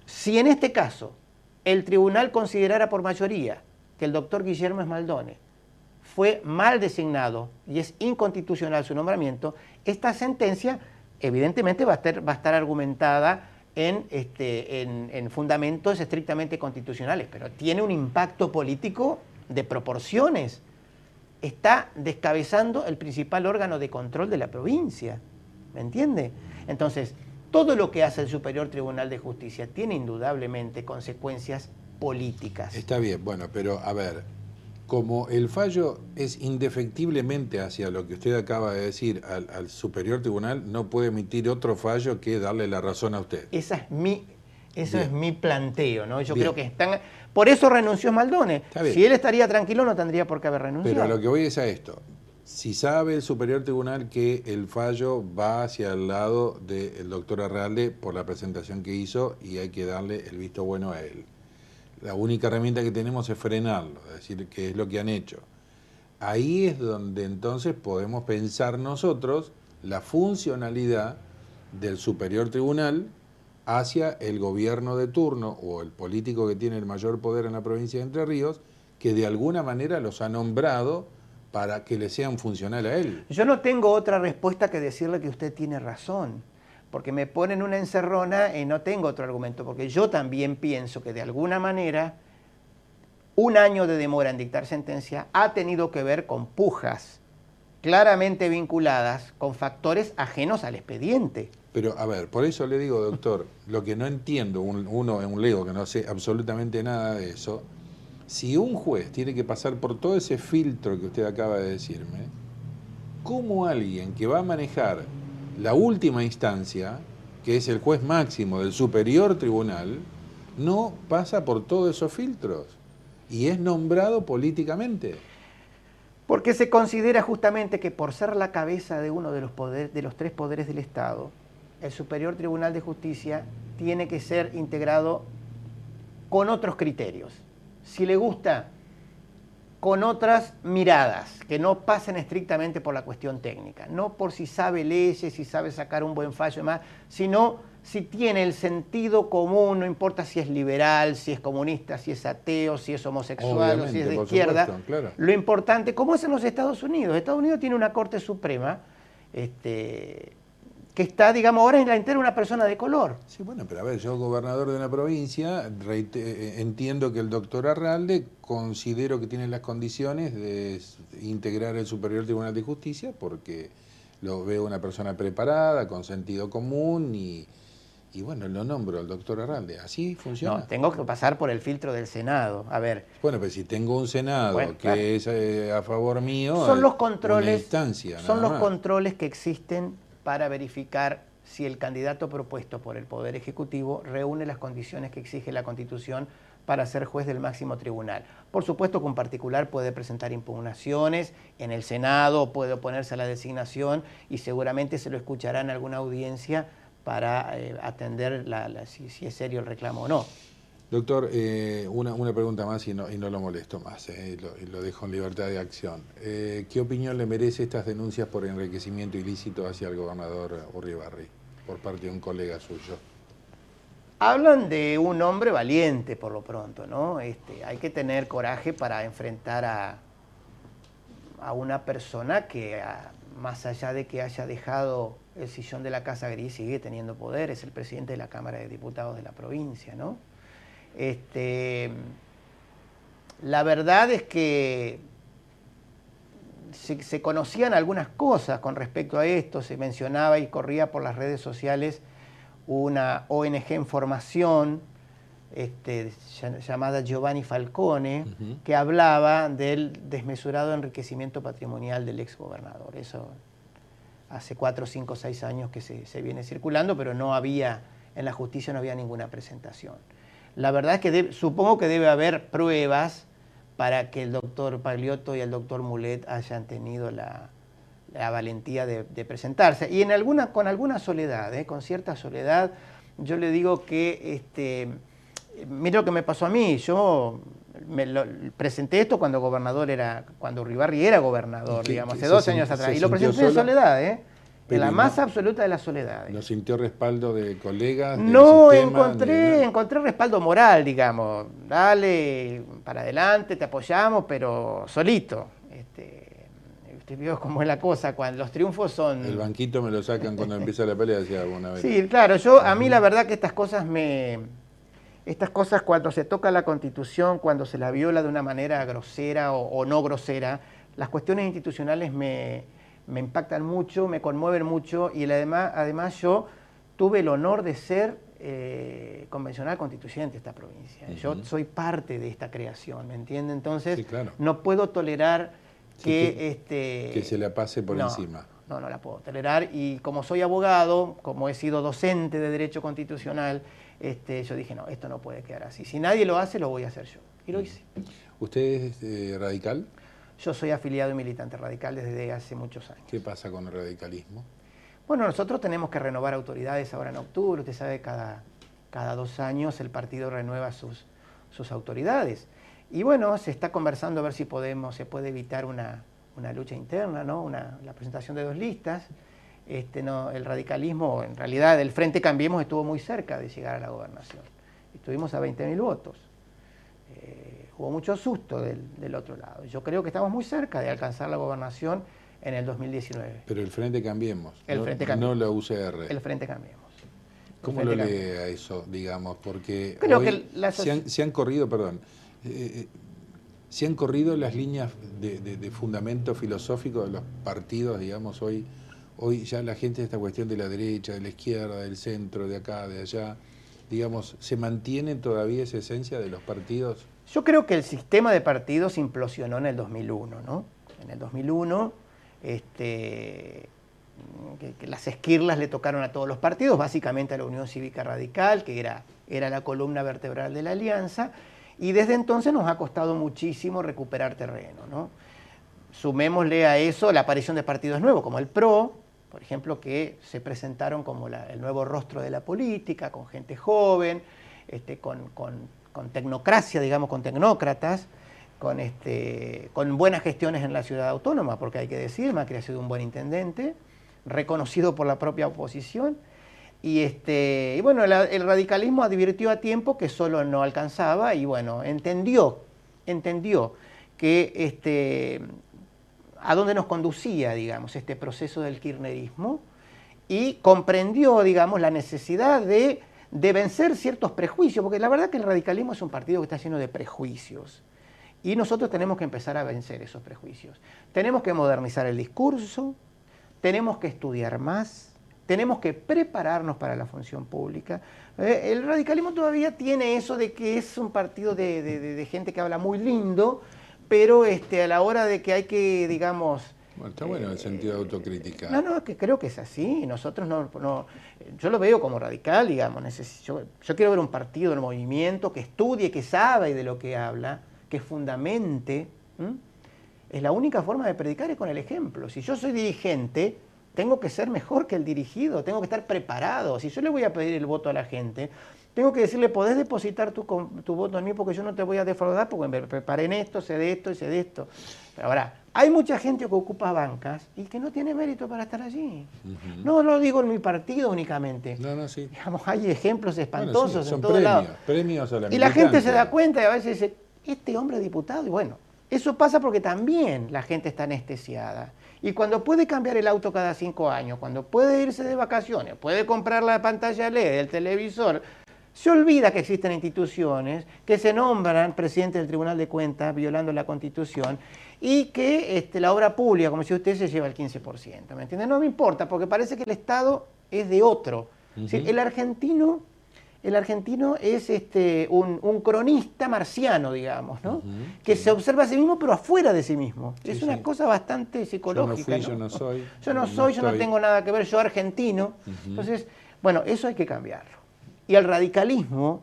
Si en este caso el tribunal considerara por mayoría que el doctor Guillermo Smaldone fue mal designado y es inconstitucional su nombramiento, esta sentencia evidentemente va a estar argumentada en fundamentos estrictamente constitucionales, pero tiene un impacto político de proporciones. Está descabezando el principal órgano de control de la provincia, ¿me entiende? Entonces, todo lo que hace el Superior Tribunal de Justicia tiene indudablemente consecuencias políticas. Está bien, bueno, pero a ver, como el fallo es indefectiblemente hacia lo que usted acaba de decir al Superior Tribunal, no puede emitir otro fallo que darle la razón a usted. Eso es mi planteo, ¿no? Yo creo que por eso renunció Smaldone. Si él estaría tranquilo no tendría por qué haber renunciado. Pero lo que voy es a esto. Si sabe el Superior Tribunal que el fallo va hacia el lado del doctor Arralde por la presentación que hizo y hay que darle el visto bueno a él. La única herramienta que tenemos es frenarlo, es decir, que es lo que han hecho. Ahí es donde entonces podemos pensar nosotros la funcionalidad del Superior Tribunal hacia el gobierno de turno o el político que tiene el mayor poder en la provincia de Entre Ríos, que de alguna manera los ha nombrado para que le sean funcional a él. Yo no tengo otra respuesta que decirle que usted tiene razón, porque me ponen una encerrona y no tengo otro argumento, porque yo también pienso que de alguna manera un año de demora en dictar sentencia ha tenido que ver con pujas claramente vinculadas con factores ajenos al expediente. Pero, a ver, por eso le digo, doctor, lo que no entiendo, uno es un lego que no sé absolutamente nada de eso, si un juez tiene que pasar por todo ese filtro que usted acaba de decirme, ¿cómo alguien que va a manejar la última instancia, que es el juez máximo del Superior Tribunal, no pasa por todos esos filtros y es nombrado políticamente? Porque se considera justamente que por ser la cabeza de uno de los tres poderes del Estado, el Superior Tribunal de Justicia tiene que ser integrado con otros criterios. Si le gusta, con otras miradas, que no pasen estrictamente por la cuestión técnica, no por si sabe leyes, si sabe sacar un buen fallo y más, sino si tiene el sentido común, no importa si es liberal, si es comunista, si es ateo, si es homosexual o si es de izquierda. Supuesto, claro. Lo importante, como es en los Estados Unidos. Estados Unidos tiene una Corte Suprema que está, digamos, ahora en la entera una persona de color. Sí, bueno, pero a ver, yo gobernador de una provincia, entiendo que el doctor Arralde considero que tiene las condiciones de integrar el Superior Tribunal de Justicia porque lo veo una persona preparada, con sentido común y bueno, lo nombro al doctor Arralde. ¿Así funciona? No, tengo que pasar por el filtro del Senado. A ver. Bueno, pero si tengo un Senado bueno, que claro, es a favor mío, son los controles, una instancia, son nada los más. controles que existen para verificar si el candidato propuesto por el Poder Ejecutivo reúne las condiciones que exige la Constitución para ser juez del máximo tribunal. Por supuesto que un particular puede presentar impugnaciones en el Senado, puede oponerse a la designación y seguramente se lo escuchará en alguna audiencia para atender si es serio el reclamo o no. Doctor, una pregunta más y no lo molesto más, lo dejo en libertad de acción. ¿Qué opinión le merece estas denuncias por enriquecimiento ilícito hacia el gobernador Urribarri por parte de un colega suyo? Hablan de un hombre valiente, por lo pronto, ¿no? Hay que tener coraje para enfrentar a una persona que, más allá de que haya dejado el sillón de la Casa Gris, sigue teniendo poder, es el presidente de la Cámara de Diputados de la provincia, ¿no? La verdad es que se conocían algunas cosas con respecto a esto, se mencionaba y corría por las redes sociales una ONG en formación llamada Giovanni Falcone, que hablaba del desmesurado enriquecimiento patrimonial del exgobernador. Eso hace 4, 5, 6 años que se viene circulando, pero no había, en la justicia no había ninguna presentación. La verdad es que supongo que debe haber pruebas para que el doctor Pagliotto y el doctor Mulet hayan tenido la valentía de presentarse. Y con alguna soledad, con cierta soledad, yo le digo que, mira lo que me pasó a mí, yo presenté esto cuando Urribarri era gobernador, digamos, hace 2 años atrás, y lo presenté en soledad, en la más absoluta de las soledades. ¿No sintió respaldo de colegas? No, encontré respaldo moral, digamos. Dale, para adelante, te apoyamos, pero solito. Usted vio cómo es la cosa, cuando los triunfos son... El banquito me lo sacan cuando empieza la pelea, decía alguna vez. Sí, claro, a mí la verdad que estas cosas cuando se toca la Constitución, cuando se la viola de una manera grosera o no grosera, las cuestiones institucionales me impactan mucho, me conmueven mucho y además yo tuve el honor de ser convencional constituyente de esta provincia. Yo soy parte de esta creación, ¿me entiende? Entonces, sí, claro, no puedo tolerar que se le pase por encima. No la puedo tolerar y como soy abogado, como he sido docente de Derecho Constitucional, yo dije, no, esto no puede quedar así. Si nadie lo hace, lo voy a hacer yo. Y lo hice. ¿Usted es radical? Yo soy afiliado y militante radical desde hace muchos años. ¿Qué pasa con el radicalismo? Bueno, nosotros tenemos que renovar autoridades ahora en octubre. Usted sabe, cada 2 años el partido renueva sus autoridades. Y bueno, se está conversando a ver si se puede evitar una lucha interna, ¿no? La presentación de 2 listas. El radicalismo, en realidad el Frente Cambiemos estuvo muy cerca de llegar a la gobernación. Estuvimos a 20.000 votos. Hubo mucho susto del otro lado. Yo creo que estamos muy cerca de alcanzar la gobernación en el 2019. Pero el Frente Cambiemos, Frente Cambiemos. No la UCR. El Frente Cambiemos. ¿Cómo lo lee a eso, digamos? Porque creo hoy que se han corrido, se han corrido las líneas de fundamento filosófico de los partidos, digamos, hoy ya la gente de esta cuestión de la derecha, de la izquierda, del centro, de acá, de allá, digamos, ¿se mantiene todavía esa esencia de los partidos? Yo creo que el sistema de partidos implosionó en el 2001, ¿no? En el 2001, que las esquirlas le tocaron a todos los partidos, básicamente a la Unión Cívica Radical, que era la columna vertebral de la alianza, y desde entonces nos ha costado muchísimo recuperar terreno, ¿no? Sumémosle a eso la aparición de partidos nuevos, como el PRO, por ejemplo, que se presentaron como el nuevo rostro de la política, con gente joven, con tecnocracia, digamos, con tecnócratas, con buenas gestiones en la ciudad autónoma, porque hay que decir, Macri ha sido un buen intendente, reconocido por la propia oposición, y bueno, el radicalismo advirtió a tiempo que solo no alcanzaba, y bueno, entendió que a dónde nos conducía, digamos, este proceso del kirchnerismo, y comprendió, digamos, la necesidad de vencer ciertos prejuicios, porque la verdad que el radicalismo es un partido que está lleno de prejuicios, y nosotros tenemos que empezar a vencer esos prejuicios. Tenemos que modernizar el discurso, tenemos que estudiar más, tenemos que prepararnos para la función pública. El radicalismo todavía tiene eso de que es un partido de gente que habla muy lindo, pero a la hora de que hay que, digamos... Bueno, está bueno el sentido de autocrítica. No, que creo que es así. Nosotros yo lo veo como radical, digamos. Yo quiero ver un partido en movimiento que estudie, que sabe de lo que habla, que fundamente. Es la única forma de predicar es con el ejemplo. Si yo soy dirigente, tengo que ser mejor que el dirigido, tengo que estar preparado. Si yo le voy a pedir el voto a la gente, tengo que decirle, podés depositar tu voto en mí porque yo no te voy a defraudar porque me preparé en esto, sé de esto y sé de esto. Pero ahora, hay mucha gente que ocupa bancas y que no tiene mérito para estar allí. No lo digo en mi partido únicamente. No, sí. Digamos, hay ejemplos espantosos, bueno, sí, en todos lados. Premios a la y la gente se da cuenta y a veces dice, este hombre es diputado. Y bueno, eso pasa porque también la gente está anestesiada. Y cuando puede cambiar el auto cada 5 años, cuando puede irse de vacaciones, puede comprar la pantalla LED, el televisor, se olvida que existen instituciones que se nombran presidente del Tribunal de Cuentas violando la Constitución y que la obra pública, como si usted, se lleva el 15%. ¿Me entiende? No me importa, porque parece que el Estado es de otro. ¿Sí? El argentino es un cronista marciano, digamos, ¿no? Que se observa a sí mismo, pero afuera de sí mismo. Es una cosa bastante psicológica. Yo no soy. Yo no tengo nada que ver, yo argentino. Entonces, bueno, eso hay que cambiarlo. Y el radicalismo,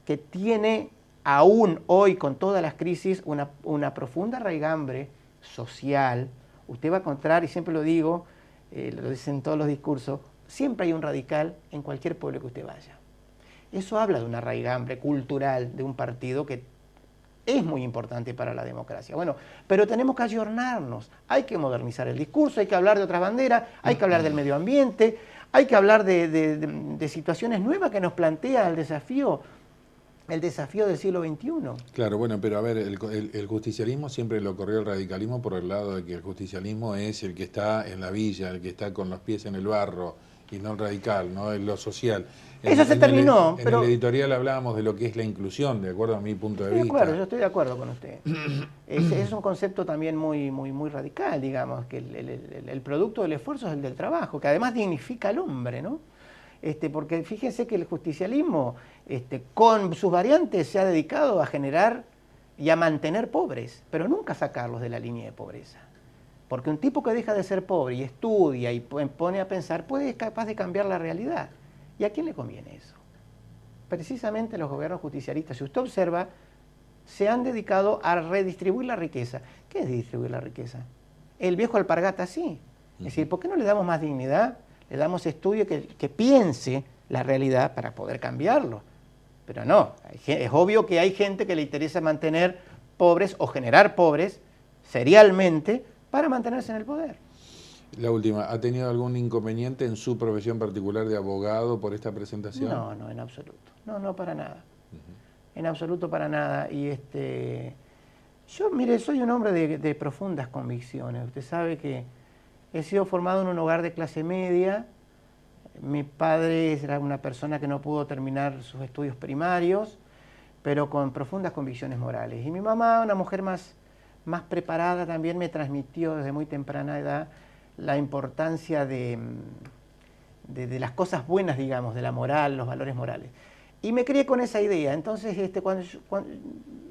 que tiene aún hoy, con todas las crisis, una profunda raigambre social, usted va a encontrar, y siempre lo digo, lo dicen todos los discursos, siempre hay un radical en cualquier pueblo que usted vaya. Eso habla de una raigambre cultural de un partido que es muy importante para la democracia. Bueno, pero tenemos que ayornarnos, hay que modernizar el discurso, hay que hablar de otras banderas, hay que hablar del medio ambiente, hay que hablar de situaciones nuevas que nos plantea el desafío del siglo XXI. Claro, bueno, pero a ver, el justicialismo siempre lo corrió el radicalismo por el lado de que el justicialismo es el que está en la villa, el que está con los pies en el barro, y no el radical, no es lo social. Eso se terminó. En el editorial hablábamos de lo que es la inclusión, de acuerdo a mi punto de vista. Yo estoy de acuerdo con usted. Es un concepto también muy radical, digamos, que el producto del esfuerzo es el del trabajo, que además dignifica al hombre, ¿no? Porque fíjense que el justicialismo, con sus variantes, se ha dedicado a generar y a mantener pobres, pero nunca sacarlos de la línea de pobreza. Porque un tipo que deja de ser pobre y estudia y pone a pensar, es capaz de cambiar la realidad. ¿Y a quién le conviene eso? Precisamente los gobiernos justicialistas. Si usted observa, se han dedicado a redistribuir la riqueza. ¿Qué es distribuir la riqueza? El viejo alpargata sí. Es decir, ¿por qué no le damos más dignidad? Le damos estudio que piense la realidad para poder cambiarlo. Pero no, es obvio que hay gente que le interesa mantener pobres o generar pobres serialmente para mantenerse en el poder. La última, ¿ha tenido algún inconveniente en su profesión particular de abogado por esta presentación? No, no, en absoluto. No, no, para nada. En absoluto para nada. Y yo, mire, soy un hombre de profundas convicciones. Usted sabe que he sido formado en un hogar de clase media. Mi padre era una persona que no pudo terminar sus estudios primarios, pero con profundas convicciones morales. Y mi mamá, una mujer más preparada, también me transmitió desde muy temprana edad la importancia de las cosas buenas, digamos, de la moral, los valores morales. Y me crié con esa idea. Entonces,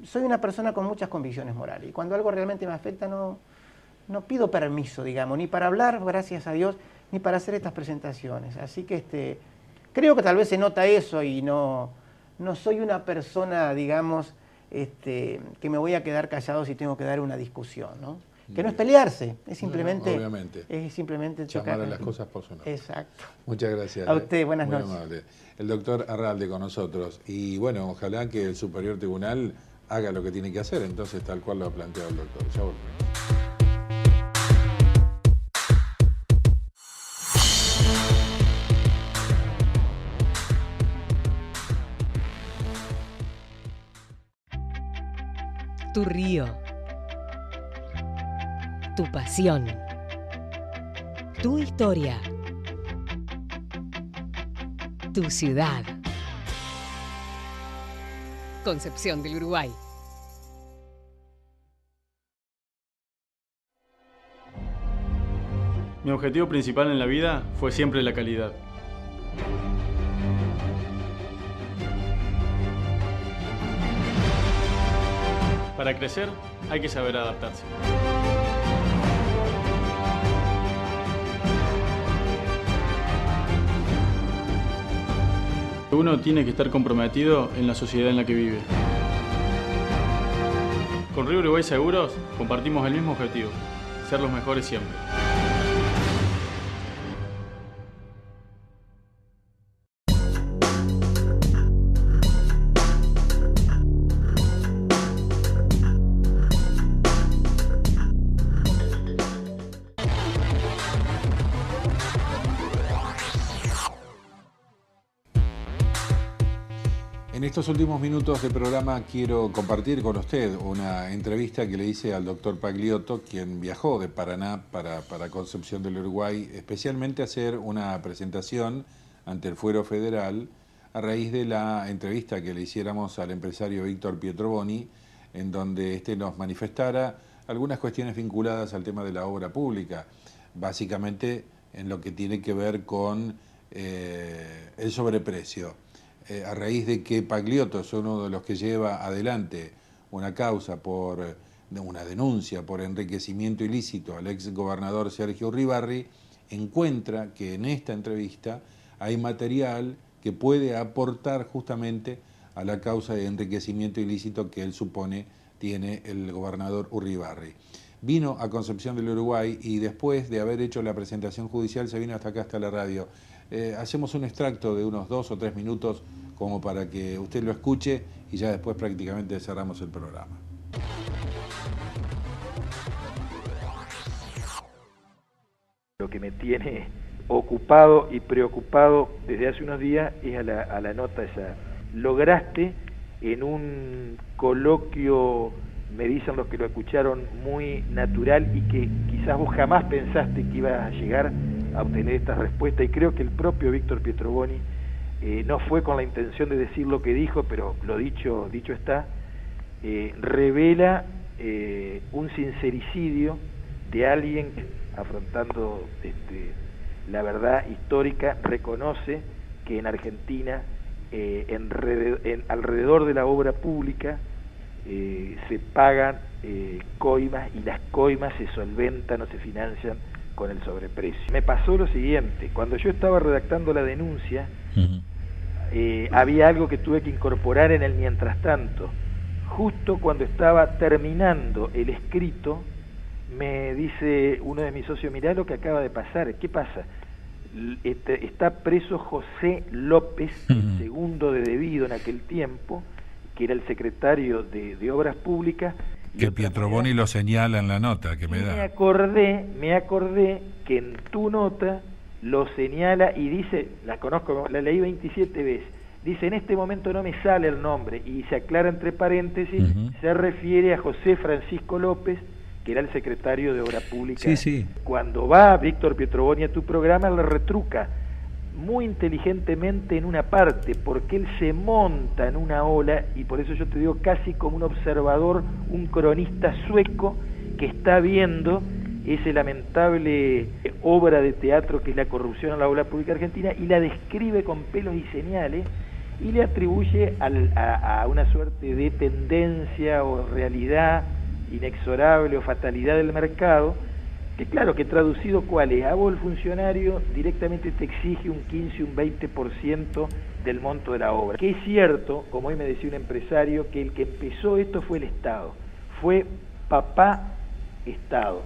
soy una persona con muchas convicciones morales. Y cuando algo realmente me afecta, no pido permiso, digamos, ni para hablar, gracias a Dios, ni para hacer estas presentaciones. Así que creo que tal vez se nota eso y no soy una persona, digamos, que me voy a quedar callado si tengo que dar una discusión, ¿no? Que no es pelearse, es simplemente, no, obviamente. Es simplemente llamar a las cosas por su nombre. Exacto. Muchas gracias. A usted, buenas muy noches. Amable. El doctor Arralde con nosotros. Y bueno, ojalá que el Superior Tribunal haga lo que tiene que hacer, entonces tal cual lo ha planteado el doctor. Ya volvemos. Tu río. Tu pasión. Tu historia. Tu ciudad. Concepción del Uruguay. Mi objetivo principal en la vida fue siempre la calidad. Para crecer hay que saber adaptarse. Uno tiene que estar comprometido en la sociedad en la que vive. Con Río Uruguay Seguros compartimos el mismo objetivo, ser los mejores siempre. En estos últimos minutos de programa quiero compartir con usted una entrevista que le hice al doctor Pagliotto, quien viajó de Paraná para Concepción del Uruguay, especialmente a hacer una presentación ante el Fuero Federal a raíz de la entrevista que le hiciéramos al empresario Víctor Pietroboni, en donde nos manifestara algunas cuestiones vinculadas al tema de la obra pública, básicamente en lo que tiene que ver con el sobreprecio. A raíz de que Pagliotto es uno de los que lleva adelante una causa una denuncia por enriquecimiento ilícito al ex gobernador Sergio Uribarri, encuentra que en esta entrevista hay material que puede aportar justamente a la causa de enriquecimiento ilícito que él supone tiene el gobernador Uribarri. Vino a Concepción del Uruguay y después de haber hecho la presentación judicial se vino hasta acá, hasta la radio. Hacemos un extracto de unos 2 o 3 minutos como para que usted lo escuche y ya después prácticamente cerramos el programa. Lo que me tiene ocupado y preocupado desde hace unos días es a la nota esa. Lograste en un coloquio, me dicen los que lo escucharon, muy natural y que quizás vos jamás pensaste que ibas a llegar a obtener esta respuesta, y creo que el propio Víctor Pietroboni no fue con la intención de decir lo que dijo, pero lo dicho está, revela un sincericidio de alguien que, afrontando la verdad histórica, reconoce que en Argentina, alrededor de la obra pública, se pagan coimas, y las coimas se solventan o se financian con el sobreprecio. Me pasó lo siguiente: cuando yo estaba redactando la denuncia, había algo que tuve que incorporar en el mientras tanto, justo cuando estaba terminando el escrito, me dice uno de mis socios, mirá lo que acaba de pasar. ¿Qué pasa? Está preso José López, el segundo de Devido en aquel tiempo, que era el secretario de Obras Públicas. Que Pietroboni lo señala en la nota que me da. Me acordé que en tu nota lo señala y dice, la conozco, la leí 27 veces, dice, en este momento no me sale el nombre, y se aclara entre paréntesis, se refiere a José Francisco López, que era el secretario de Obras Públicas. Sí, sí. Cuando va Víctor Pietroboni a tu programa, le retruca muy inteligentemente en una parte, porque él se monta en una ola, y por eso yo te digo casi como un observador, un cronista sueco que está viendo esa lamentable obra de teatro que es la corrupción en la obra pública argentina, y la describe con pelos y señales, y le atribuye a una suerte de tendencia o realidad inexorable o fatalidad del mercado, que claro, que traducido cuál es, a vos el funcionario directamente te exige un 15, un 20% del monto de la obra. Que es cierto, como hoy me decía un empresario, que el que empezó esto fue el Estado, fue papá Estado,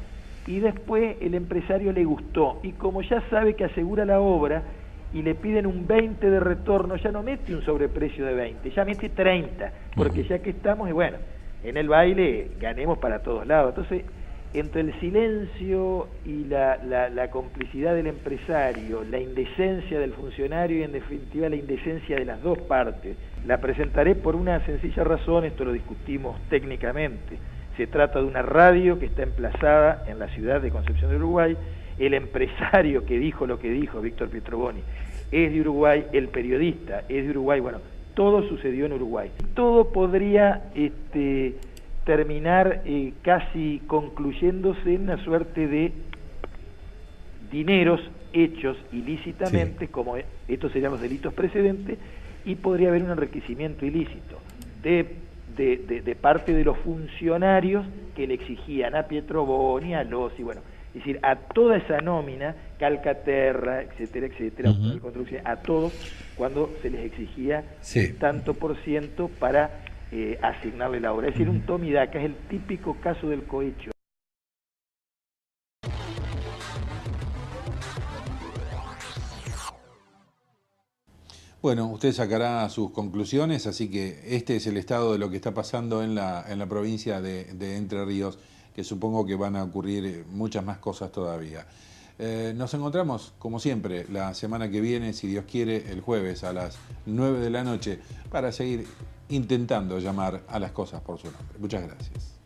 y después el empresario le gustó, y como ya sabe que asegura la obra, y le piden un 20 de retorno, ya no mete un sobreprecio de 20, ya mete 30, porque ya que estamos, y bueno, en el baile ganemos para todos lados. Entonces, entre el silencio y la complicidad del empresario, la indecencia del funcionario y en definitiva la indecencia de las dos partes, la presentaré por una sencilla razón, esto lo discutimos técnicamente. Se trata de una radio que está emplazada en la ciudad de Concepción del Uruguay, el empresario que dijo lo que dijo, Víctor Pietroboni, es de Uruguay, el periodista es de Uruguay, bueno, todo sucedió en Uruguay. Todo podría terminar casi concluyéndose en una suerte de dineros hechos ilícitamente, sí, como estos serían los delitos precedentes, y podría haber un enriquecimiento ilícito de parte de los funcionarios que le exigían a Pietroboni, a Lossi, bueno, es decir, a toda esa nómina, Calcaterra, etcétera, etcétera, a todos, cuando se les exigía tanto por ciento para asignarle la obra. Es decir, un toma y daca, es el típico caso del cohecho. Bueno, usted sacará sus conclusiones, así que este es el estado de lo que está pasando en la provincia de Entre Ríos, que supongo que van a ocurrir muchas más cosas todavía. Nos encontramos, como siempre, la semana que viene, si Dios quiere, el jueves a las 9 de la noche, para seguir intentando llamar a las cosas por su nombre. Muchas gracias.